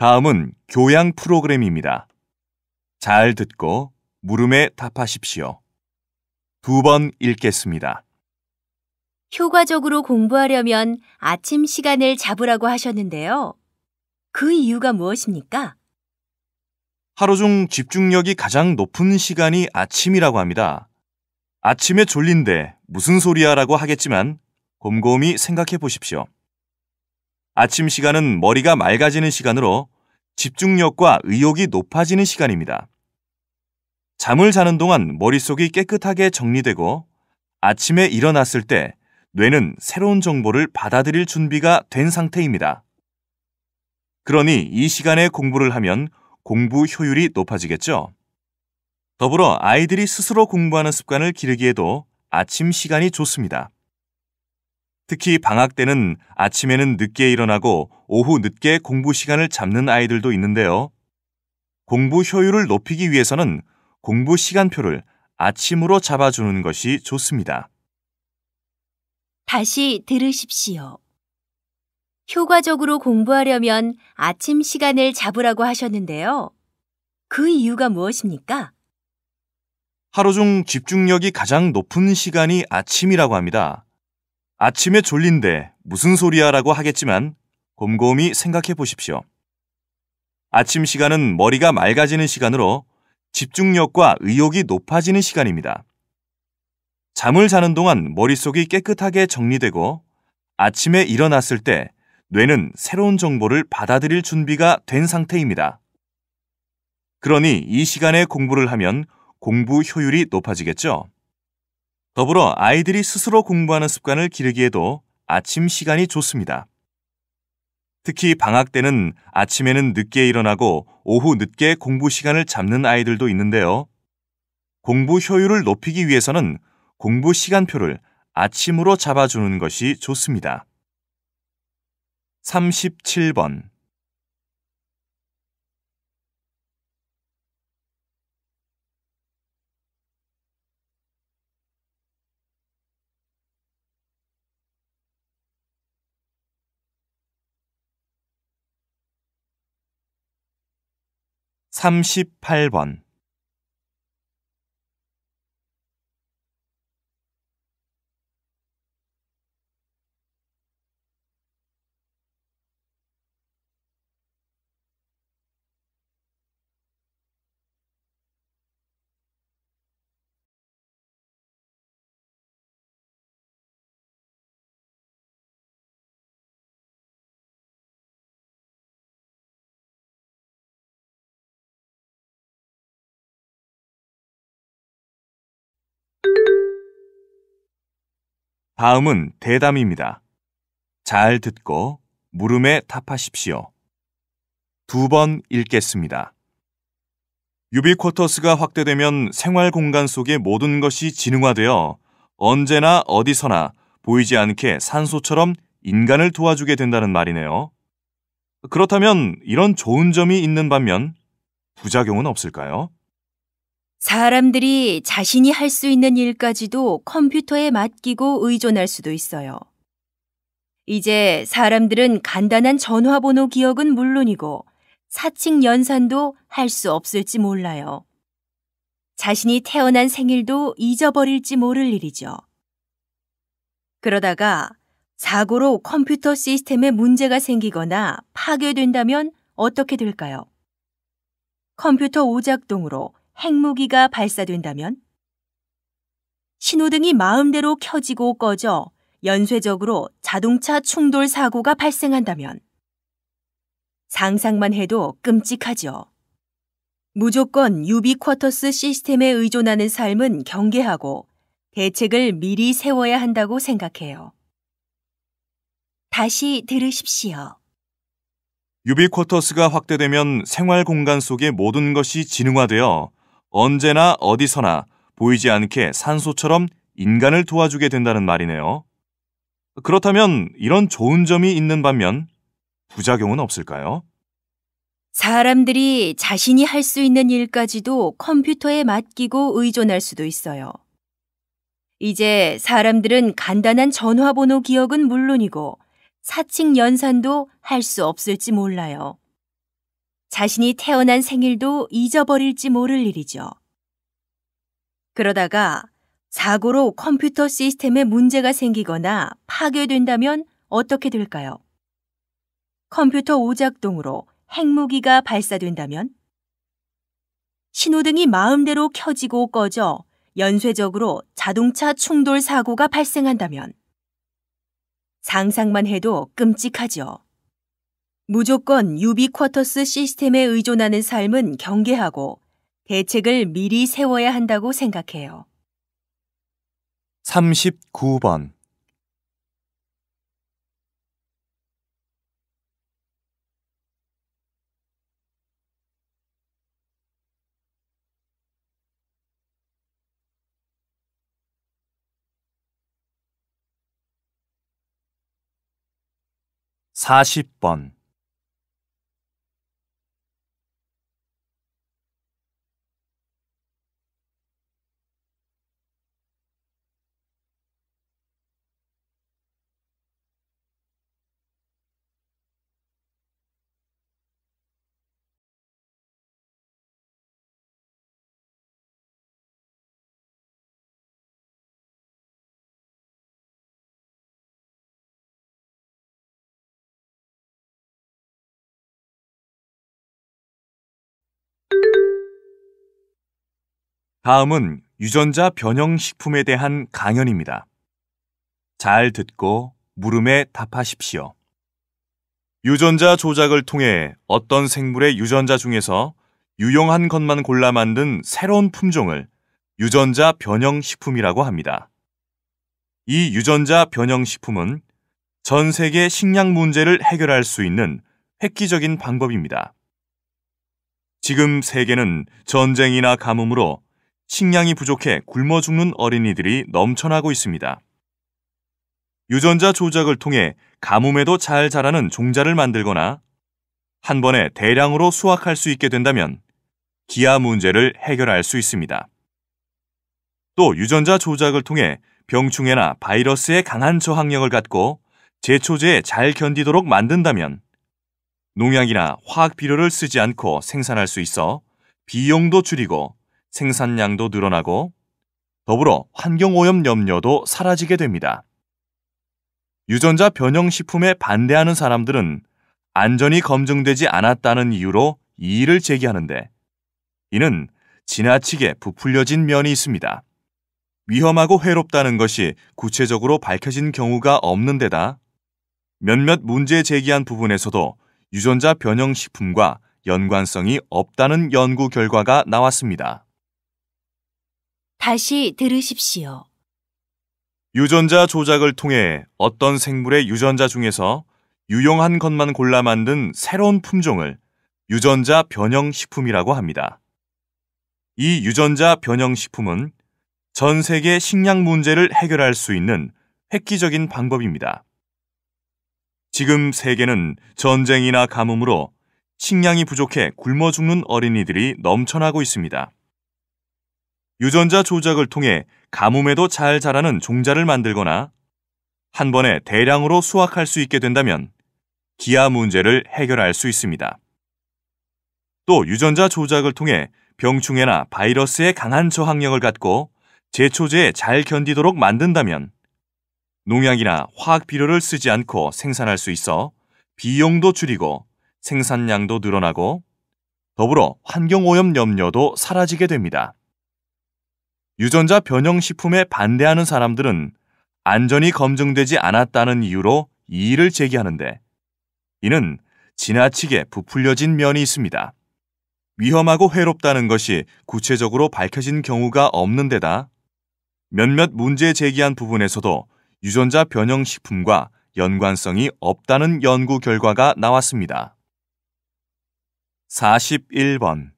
B: '다음은 교양 프로그램입니다. 잘 듣고 물음에 답하십시오. 2번 읽겠습니다.
A: 효과적으로 공부하려면 아침 시간을 잡으라고 하셨는데요. 그 이유가 무엇입니까?
B: 하루 중 집중력이 가장 높은 시간이 아침이라고 합니다. 아침에 졸린데 무슨 소리야 라고 하겠지만 곰곰이 생각해 보십시오. 아침 시간은 머리가 맑아지는 시간으로 집중력과 의욕이 높아지는 시간입니다. 잠을 자는 동안 머릿속이 깨끗하게 정리되고 아침에 일어났을 때 뇌는 새로운 정보를 받아들일 준비가 된 상태입니다. 그러니 이 시간에 공부를 하면 공부 효율이 높아지겠죠. 더불어 아이들이 스스로 공부하는 습관을 기르기에도 아침 시간이 좋습니다. 특히 방학 때는 아침에는 늦게 일어나고 오후 늦게 공부 시간을 잡는 아이들도 있는데요. 공부 효율을 높이기 위해서는 공부 시간표를 아침으로 잡아주는 것이 좋습니다.
A: 다시 들으십시오. 효과적으로 공부하려면 아침 시간을 잡으라고 하셨는데요. 그 이유가 무엇입니까?
B: 하루 중 집중력이 가장 높은 시간이 아침이라고 합니다. 아침에 졸린데 무슨 소리야 라고 하겠지만 곰곰이 생각해 보십시오. 아침 시간은 머리가 맑아지는 시간으로 집중력과 의욕이 높아지는 시간입니다. 잠을 자는 동안 머릿속이 깨끗하게 정리되고 아침에 일어났을 때 뇌는 새로운 정보를 받아들일 준비가 된 상태입니다. 그러니 이 시간에 공부를 하면 공부 효율이 높아지겠죠. 더불어 아이들이 스스로 공부하는 습관을 기르기에도 아침 시간이 좋습니다. 특히 방학 때는 아침에는 늦게 일어나고 오후 늦게 공부 시간을 잡는 아이들도 있는데요. 공부 효율을 높이기 위해서는 공부 시간표를 아침으로 잡아주는 것이 좋습니다. 37번 38번 다음은 대담입니다. 잘 듣고 물음에 답하십시오. 2번 읽겠습니다. 유비쿼터스가 확대되면 생활 공간 속의 모든 것이 지능화되어 언제나 어디서나 보이지 않게 산소처럼 인간을 도와주게 된다는 말이네요. 그렇다면 이런 좋은 점이 있는 반면 부작용은 없을까요?
A: 사람들이 자신이 할 수 있는 일까지도 컴퓨터에 맡기고 의존할 수도 있어요. 이제 사람들은 간단한 전화번호 기억은 물론이고 사칭 연산도 할 수 없을지 몰라요. 자신이 태어난 생일도 잊어버릴지 모를 일이죠. 그러다가 사고로 컴퓨터 시스템에 문제가 생기거나 파괴된다면 어떻게 될까요? 컴퓨터 오작동으로 핵무기가 발사된다면? 신호등이 마음대로 켜지고 꺼져 연쇄적으로 자동차 충돌 사고가 발생한다면? 상상만 해도 끔찍하죠. 무조건 유비쿼터스 시스템에 의존하는 삶은 경계하고 대책을 미리 세워야 한다고 생각해요. 다시 들으십시오.
B: 유비쿼터스가 확대되면 생활 공간 속의 모든 것이 지능화되어 언제나 어디서나 보이지 않게 산소처럼 인간을 도와주게 된다는 말이네요. 그렇다면 이런 좋은 점이 있는 반면 부작용은 없을까요?
A: 사람들이 자신이 할 수 있는 일까지도 컴퓨터에 맡기고 의존할 수도 있어요. 이제 사람들은 간단한 전화번호 기억은 물론이고 사칭 연산도 할 수 없을지 몰라요. 자신이 태어난 생일도 잊어버릴지 모를 일이죠. 그러다가 사고로 컴퓨터 시스템에 문제가 생기거나 파괴된다면 어떻게 될까요? 컴퓨터 오작동으로 핵무기가 발사된다면? 신호등이 마음대로 켜지고 꺼져 연쇄적으로 자동차 충돌 사고가 발생한다면? 상상만 해도 끔찍하죠. 무조건 유비쿼터스 시스템에 의존하는 삶은 경계하고 대책을 미리 세워야 한다고 생각해요.
B: 39번 40번. 다음은 유전자 변형 식품에 대한 강연입니다. 잘 듣고 물음에 답하십시오. 유전자 조작을 통해 어떤 생물의 유전자 중에서 유용한 것만 골라 만든 새로운 품종을 유전자 변형 식품이라고 합니다. 이 유전자 변형 식품은 전 세계 식량 문제를 해결할 수 있는 획기적인 방법입니다. 지금 세계는 전쟁이나 가뭄으로 식량이 부족해 굶어 죽는 어린이들이 넘쳐나고 있습니다. 유전자 조작을 통해 가뭄에도 잘 자라는 종자를 만들거나 한 번에 대량으로 수확할 수 있게 된다면 기아 문제를 해결할 수 있습니다. 또 유전자 조작을 통해 병충해나 바이러스에 강한 저항력을 갖고 제초제에 잘 견디도록 만든다면 농약이나 화학 비료를 쓰지 않고 생산할 수 있어 비용도 줄이고 생산량도 늘어나고 더불어 환경오염 염려도 사라지게 됩니다. 유전자 변형 식품에 반대하는 사람들은 안전이 검증되지 않았다는 이유로 이의를 제기하는데 이는 지나치게 부풀려진 면이 있습니다. 위험하고 해롭다는 것이 구체적으로 밝혀진 경우가 없는 데다 몇몇 문제 제기한 부분에서도 유전자 변형 식품과 연관성이 없다는 연구 결과가 나왔습니다.
A: 다시 들으십시오.
B: 유전자 조작을 통해 어떤 생물의 유전자 중에서 유용한 것만 골라 만든 새로운 품종을 유전자 변형 식품이라고 합니다. 이 유전자 변형 식품은 전 세계 식량 문제를 해결할 수 있는 획기적인 방법입니다. 지금 세계는 전쟁이나 가뭄으로 식량이 부족해 굶어 죽는 어린이들이 넘쳐나고 있습니다. 유전자 조작을 통해 가뭄에도 잘 자라는 종자를 만들거나 한 번에 대량으로 수확할 수 있게 된다면 기아 문제를 해결할 수 있습니다. 또 유전자 조작을 통해 병충해나 바이러스에 강한 저항력을 갖고 제초제에 잘 견디도록 만든다면 농약이나 화학 비료를 쓰지 않고 생산할 수 있어 비용도 줄이고 생산량도 늘어나고 더불어 환경오염 염려도 사라지게 됩니다. 유전자 변형 식품에 반대하는 사람들은 안전이 검증되지 않았다는 이유로 이의를 제기하는데 이는 지나치게 부풀려진 면이 있습니다. 위험하고 해롭다는 것이 구체적으로 밝혀진 경우가 없는 데다 몇몇 문제 제기한 부분에서도 유전자 변형 식품과 연관성이 없다는 연구 결과가 나왔습니다. 41번.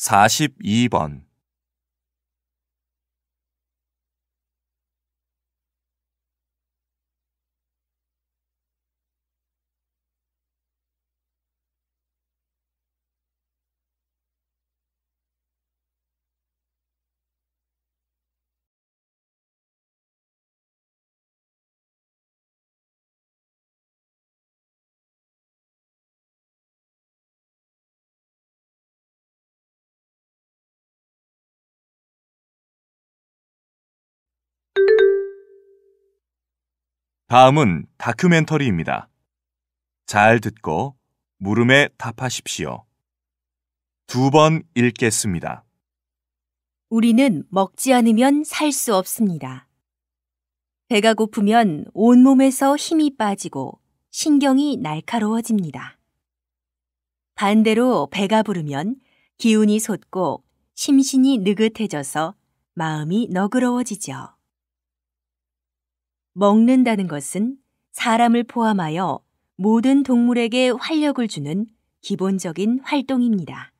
B: 사십이 번. 다음은 다큐멘터리입니다. 잘 듣고 물음에 답하십시오. 2번 읽겠습니다.
A: 우리는 먹지 않으면 살 수 없습니다. 배가 고프면 온몸에서 힘이 빠지고 신경이 날카로워집니다. 반대로 배가 부르면 기운이 솟고 심신이 느긋해져서 마음이 너그러워지죠. 먹는다는 것은 사람을 포함하여 모든 동물에게 활력을 주는 기본적인 활동입니다.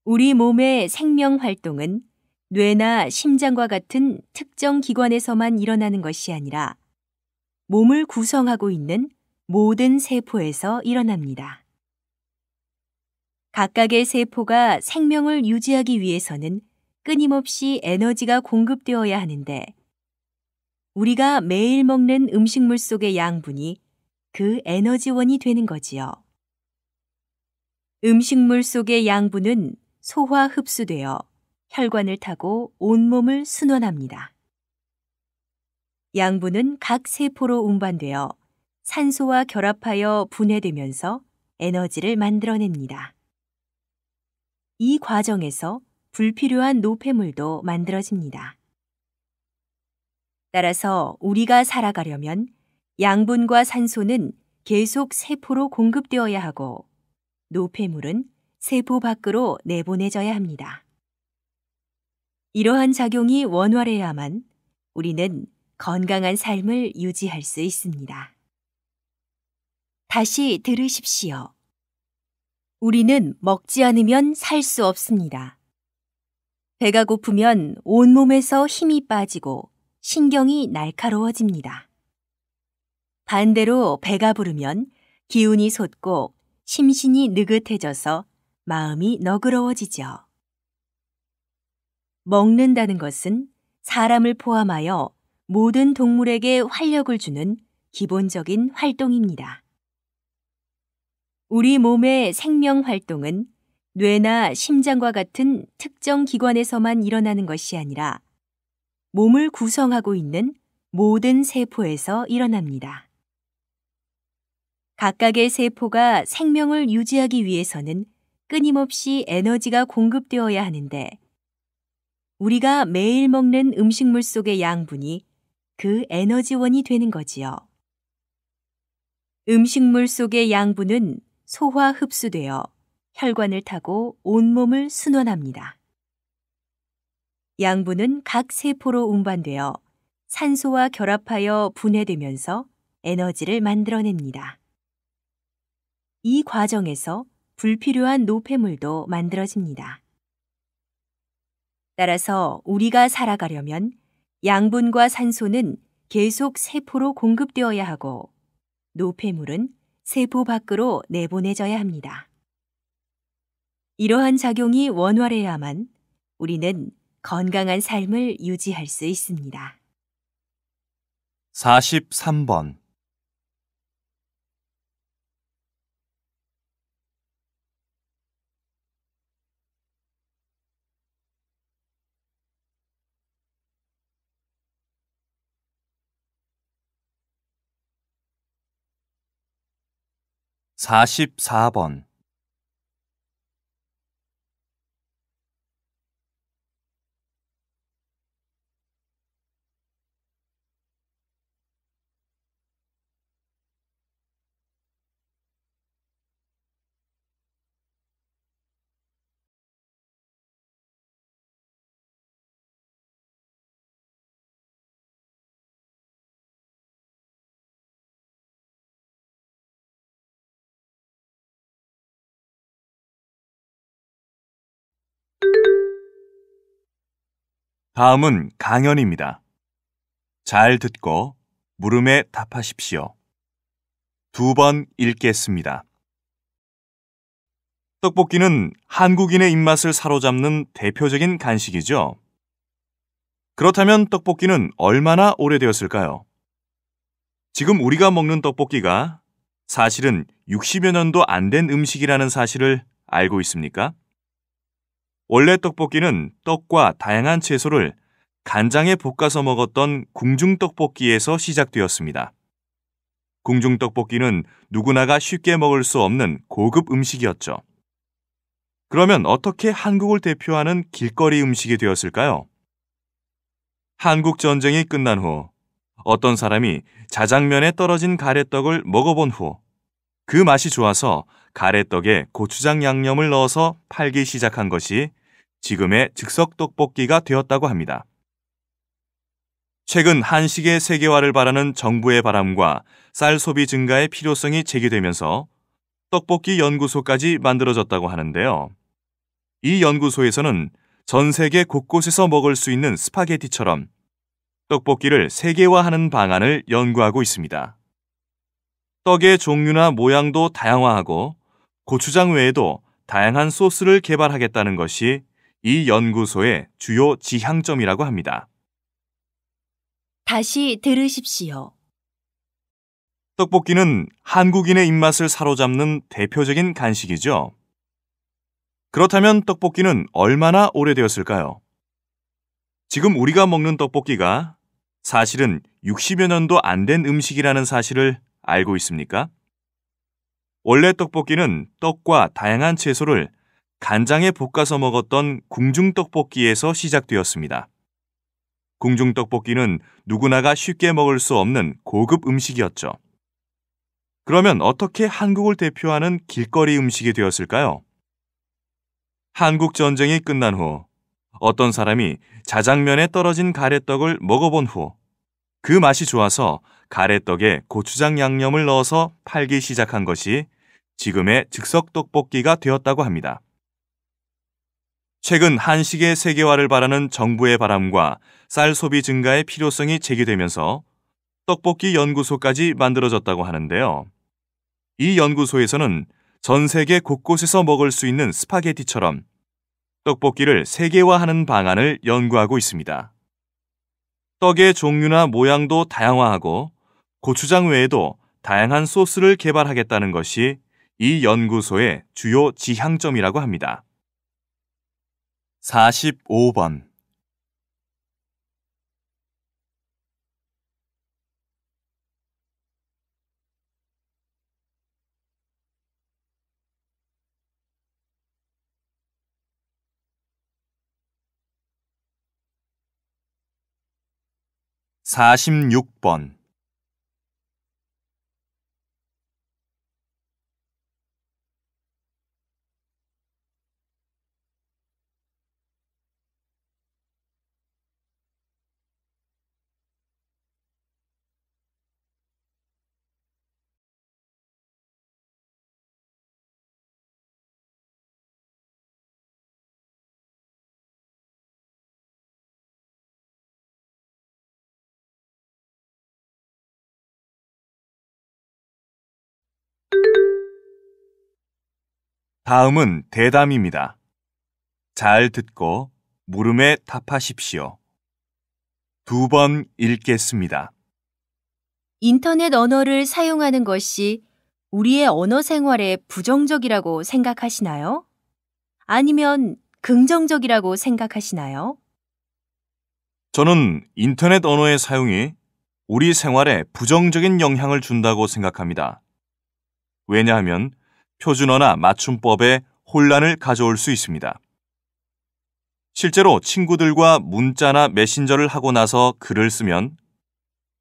A: 우리 몸의 생명 활동은 뇌나 심장과 같은 특정 기관에서만 일어나는 것이 아니라 몸을 구성하고 있는 모든 세포에서 일어납니다. 각각의 세포가 생명을 유지하기 위해서는 끊임없이 에너지가 공급되어야 하는데 우리가 매일 먹는 음식물 속의 양분이 그 에너지원이 되는 거지요. 음식물 속의 양분은 소화 흡수되어 혈관을 타고 온몸을 순환합니다. 양분은 각 세포로 운반되어 산소와 결합하여 분해되면서 에너지를 만들어냅니다. 이 과정에서 불필요한 노폐물도 만들어집니다. 따라서 우리가 살아가려면 양분과 산소는 계속 세포로 공급되어야 하고 노폐물은 세포 밖으로 내보내져야 합니다. 이러한 작용이 원활해야만 우리는 건강한 삶을 유지할 수 있습니다. 다시 들으십시오. 우리는 먹지 않으면 살 수 없습니다. 배가 고프면 온몸에서 힘이 빠지고 신경이 날카로워집니다. 반대로 배가 부르면 기운이 솟고 심신이 느긋해져서 마음이 너그러워지죠. 먹는다는 것은 사람을 포함하여 모든 동물에게 활력을 주는 기본적인 활동입니다. 우리 몸의 생명 활동은 뇌나 심장과 같은 특정 기관에서만 일어나는 것이 아니라 몸을 구성하고 있는 모든 세포에서 일어납니다. 각각의 세포가 생명을 유지하기 위해서는 끊임없이 에너지가 공급되어야 하는데 우리가 매일 먹는 음식물 속의 양분이 그 에너지원이 되는 거지요. 음식물 속의 양분은 소화 흡수되어 혈관을 타고 온몸을 순환합니다. 양분은 각 세포로 운반되어 산소와 결합하여 분해되면서 에너지를 만들어냅니다. 이 과정에서 불필요한 노폐물도 만들어집니다. 따라서 우리가 살아가려면 양분과 산소는 계속 세포로 공급되어야 하고 노폐물은 세포 밖으로 내보내져야 합니다. 이러한 작용이 원활해야만 우리는 건강한 삶을 유지할 수 있습니다.
B: 43번. 44번. '다음은 강연입니다. 잘 듣고 물음에 답하십시오. 2번 읽겠습니다. 떡볶이는 한국인의 입맛을 사로잡는 대표적인 간식이죠. 그렇다면 떡볶이는 얼마나 오래되었을까요? 지금 우리가 먹는 떡볶이가 사실은 60여 년도 안 된 음식이라는 사실을 알고 있습니까? 원래 떡볶이는 떡과 다양한 채소를 간장에 볶아서 먹었던 궁중떡볶이에서 시작되었습니다. 궁중떡볶이는 누구나가 쉽게 먹을 수 없는 고급 음식이었죠. 그러면 어떻게 한국을 대표하는 길거리 음식이 되었을까요? 한국 전쟁이 끝난 후 어떤 사람이 자장면에 떨어진 가래떡을 먹어본 후 그 맛이 좋아서 가래떡에 고추장 양념을 넣어서 팔기 시작한 것이 지금의 즉석 떡볶이가 되었다고 합니다. 최근 한식의 세계화를 바라는 정부의 바람과 쌀 소비 증가의 필요성이 제기되면서 떡볶이 연구소까지 만들어졌다고 하는데요. 이 연구소에서는 전 세계 곳곳에서 먹을 수 있는 스파게티처럼 떡볶이를 세계화하는 방안을 연구하고 있습니다. 떡의 종류나 모양도 다양화하고 고추장 외에도 다양한 소스를 개발하겠다는 것이 이 연구소의 주요 지향점이라고 합니다.
A: 다시 들으십시오.
B: 떡볶이는 한국인의 입맛을 사로잡는 대표적인 간식이죠. 그렇다면 떡볶이는 얼마나 오래되었을까요? 지금 우리가 먹는 떡볶이가 사실은 60여 년도 안 된 음식이라는 사실을 알고 있습니까? 원래 떡볶이는 떡과 다양한 채소를 간장에 볶아서 먹었던 궁중떡볶이에서 시작되었습니다. 궁중떡볶이는 누구나가 쉽게 먹을 수 없는 고급 음식이었죠. 그러면 어떻게 한국을 대표하는 길거리 음식이 되었을까요? 한국 전쟁이 끝난 후 어떤 사람이 자장면에 떨어진 가래떡을 먹어본 후 그 맛이 좋아서 가래떡에 고추장 양념을 넣어서 팔기 시작한 것이 지금의 즉석떡볶이가 되었다고 합니다. 최근 한식의 세계화를 바라는 정부의 바람과 쌀 소비 증가의 필요성이 제기되면서 떡볶이 연구소까지 만들어졌다고 하는데요. 이 연구소에서는 전 세계 곳곳에서 먹을 수 있는 스파게티처럼 떡볶이를 세계화하는 방안을 연구하고 있습니다. 떡의 종류나 모양도 다양화하고 고추장 외에도 다양한 소스를 개발하겠다는 것이 이 연구소의 주요 지향점이라고 합니다. 45번. 사십육 번. 다음은 대담입니다. 잘 듣고 물음에 답하십시오. 2번 읽겠습니다.
A: 인터넷 언어를 사용하는 것이 우리의 언어 생활에 부정적이라고 생각하시나요? 아니면 긍정적이라고 생각하시나요?
B: 저는 인터넷 언어의 사용이 우리 생활에 부정적인 영향을 준다고 생각합니다. 왜냐하면 표준어나 맞춤법에 혼란을 가져올 수 있습니다. 실제로 친구들과 문자나 메신저를 하고 나서 글을 쓰면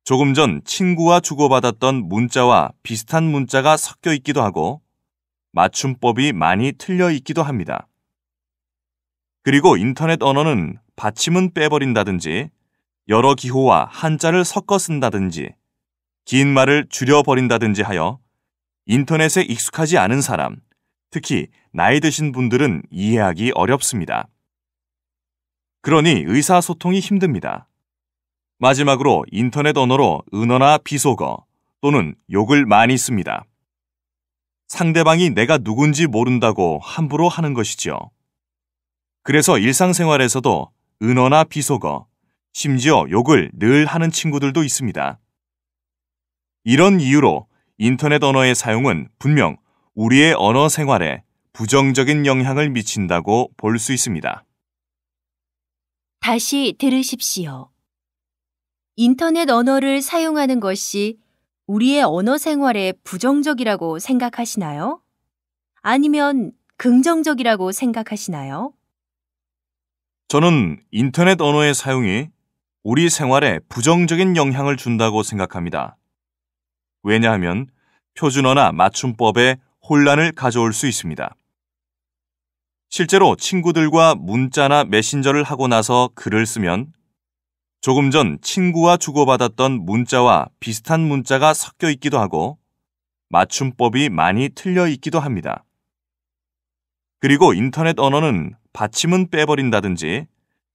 B: 조금 전 친구와 주고받았던 문자와 비슷한 문자가 섞여 있기도 하고 맞춤법이 많이 틀려 있기도 합니다. 그리고 인터넷 언어는 받침은 빼버린다든지 여러 기호와 한자를 섞어 쓴다든지 긴 말을 줄여버린다든지 하여 인터넷에 익숙하지 않은 사람, 특히 나이 드신 분들은 이해하기 어렵습니다. 그러니 의사소통이 힘듭니다. 마지막으로 인터넷 언어로 은어나 비속어 또는 욕을 많이 씁니다. 상대방이 내가 누군지 모른다고 함부로 하는 것이죠. 그래서 일상생활에서도 은어나 비속어, 심지어 욕을 늘 하는 친구들도 있습니다. 이런 이유로 인터넷 언어의 사용은 분명 우리의 언어 생활에 부정적인 영향을 미친다고 볼 수 있습니다.
A: 다시 들으십시오. 인터넷 언어를 사용하는 것이 우리의 언어 생활에 부정적이라고 생각하시나요? 아니면 긍정적이라고 생각하시나요?
B: 저는 인터넷 언어의 사용이 우리 생활에 부정적인 영향을 준다고 생각합니다. 왜냐하면 표준어나 맞춤법에 혼란을 가져올 수 있습니다. 실제로 친구들과 문자나 메신저를 하고 나서 글을 쓰면 조금 전 친구와 주고받았던 문자와 비슷한 문자가 섞여 있기도 하고 맞춤법이 많이 틀려 있기도 합니다. 그리고 인터넷 언어는 받침은 빼버린다든지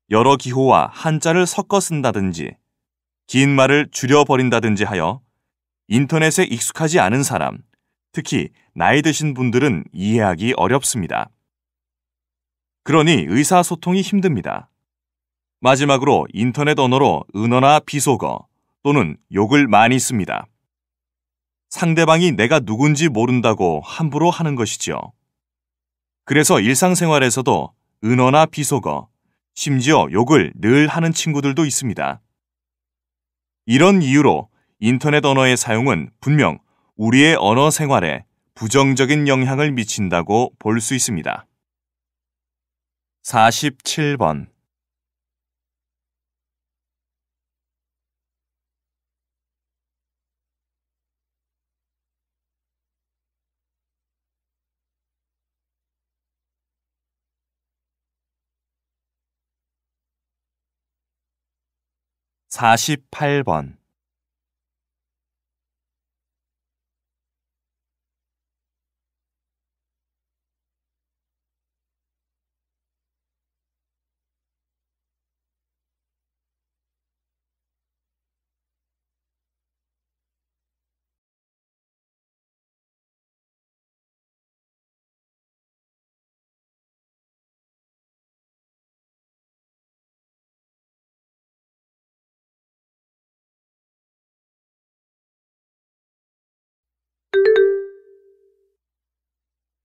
B: 여러 기호와 한자를 섞어 쓴다든지 긴 말을 줄여버린다든지 하여 인터넷에 익숙하지 않은 사람, 특히 나이 드신 분들은 이해하기 어렵습니다. 그러니 의사소통이 힘듭니다. 마지막으로 인터넷 언어로 은어나 비속어 또는 욕을 많이 씁니다. 상대방이 내가 누군지 모른다고 함부로 하는 것이지요. 그래서 일상생활에서도 은어나 비속어, 심지어 욕을 늘 하는 친구들도 있습니다. 이런 이유로 인터넷 언어의 사용은 분명 우리의 언어 생활에 부정적인 영향을 미친다고 볼 수 있습니다. 47번 48번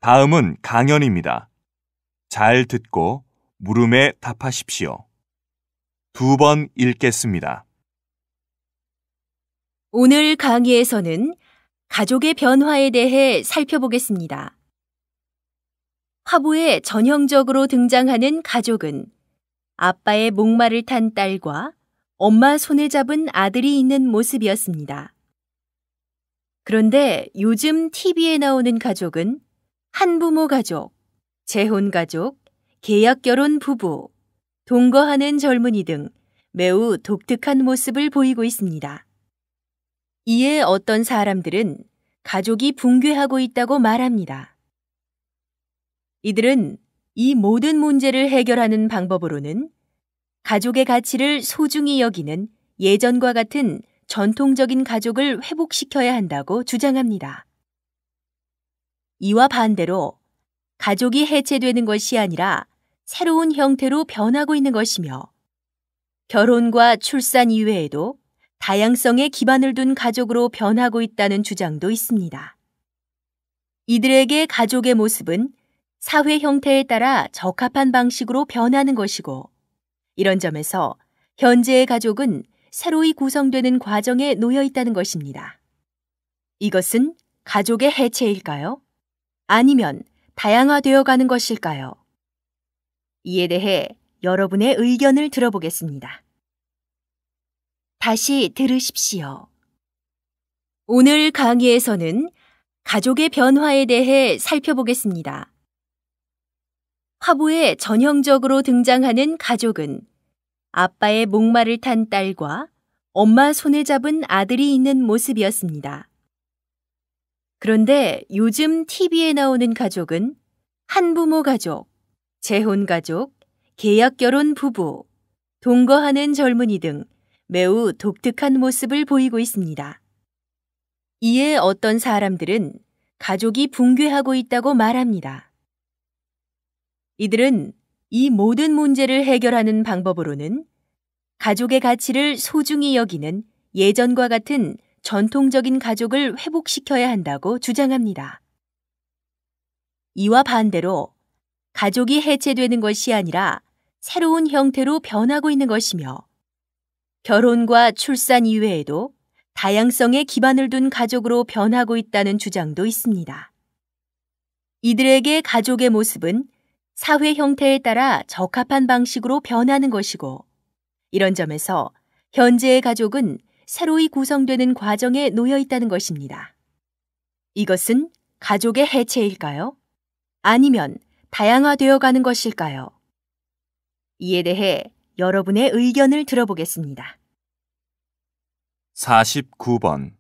B: '다음은 강연입니다. 잘 듣고 물음에 답하십시오. 2번 읽겠습니다.
A: 오늘 강의에서는 가족의 변화에 대해 살펴보겠습니다. 화보에 전형적으로 등장하는 가족은 아빠의 목마를 탄 딸과 엄마 손에 잡은 아들이 있는 모습이었습니다. 그런데 요즘 TV에 나오는 가족은 한부모 가족, 재혼 가족, 계약 결혼 부부, 동거하는 젊은이 등 매우 독특한 모습을 보이고 있습니다. 이에 어떤 사람들은 가족이 붕괴하고 있다고 말합니다. 이들은 이 모든 문제를 해결하는 방법으로는 가족의 가치를 소중히 여기는 예전과 같은 전통적인 가족을 회복시켜야 한다고 주장합니다. 이와 반대로 가족이 해체되는 것이 아니라 새로운 형태로 변하고 있는 것이며 결혼과 출산 이외에도 다양성에 기반을 둔 가족으로 변하고 있다는 주장도 있습니다. 이들에게 가족의 모습은 사회 형태에 따라 적합한 방식으로 변하는 것이고 이런 점에서 현재의 가족은 새로이 구성되는 과정에 놓여 있다는 것입니다. 이것은 가족의 해체일까요? 아니면 다양화되어 가는 것일까요? 이에 대해 여러분의 의견을 들어보겠습니다. 다시 들으십시오. 오늘 강의에서는 가족의 변화에 대해 살펴보겠습니다. 화보에 전형적으로 등장하는 가족은 아빠의 목마를 탄 딸과 엄마 손에 잡은 아들이 있는 모습이었습니다. 그런데 요즘 TV에 나오는 가족은 한부모 가족, 재혼 가족, 계약 결혼 부부, 동거하는 젊은이 등 매우 독특한 모습을 보이고 있습니다. 이에 어떤 사람들은 가족이 붕괴하고 있다고 말합니다. 이들은 이 모든 문제를 해결하는 방법으로는 가족의 가치를 소중히 여기는 예전과 같은 전통적인 가족을 회복시켜야 한다고 주장합니다. 이와 반대로 가족이 해체되는 것이 아니라 새로운 형태로 변하고 있는 것이며 결혼과 출산 이외에도 다양성에 기반을 둔 가족으로 변하고 있다는 주장도 있습니다. 이들에게 가족의 모습은 사회 형태에 따라 적합한 방식으로 변하는 것이고 이런 점에서 현재의 가족은 새로이 구성되는 과정에 놓여 있다는 것입니다. 이것은 가족의 해체일까요? 아니면 다양화되어 가는 것일까요? 이에 대해 여러분의 의견을 들어보겠습니다.
B: 49번.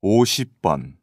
B: 50번.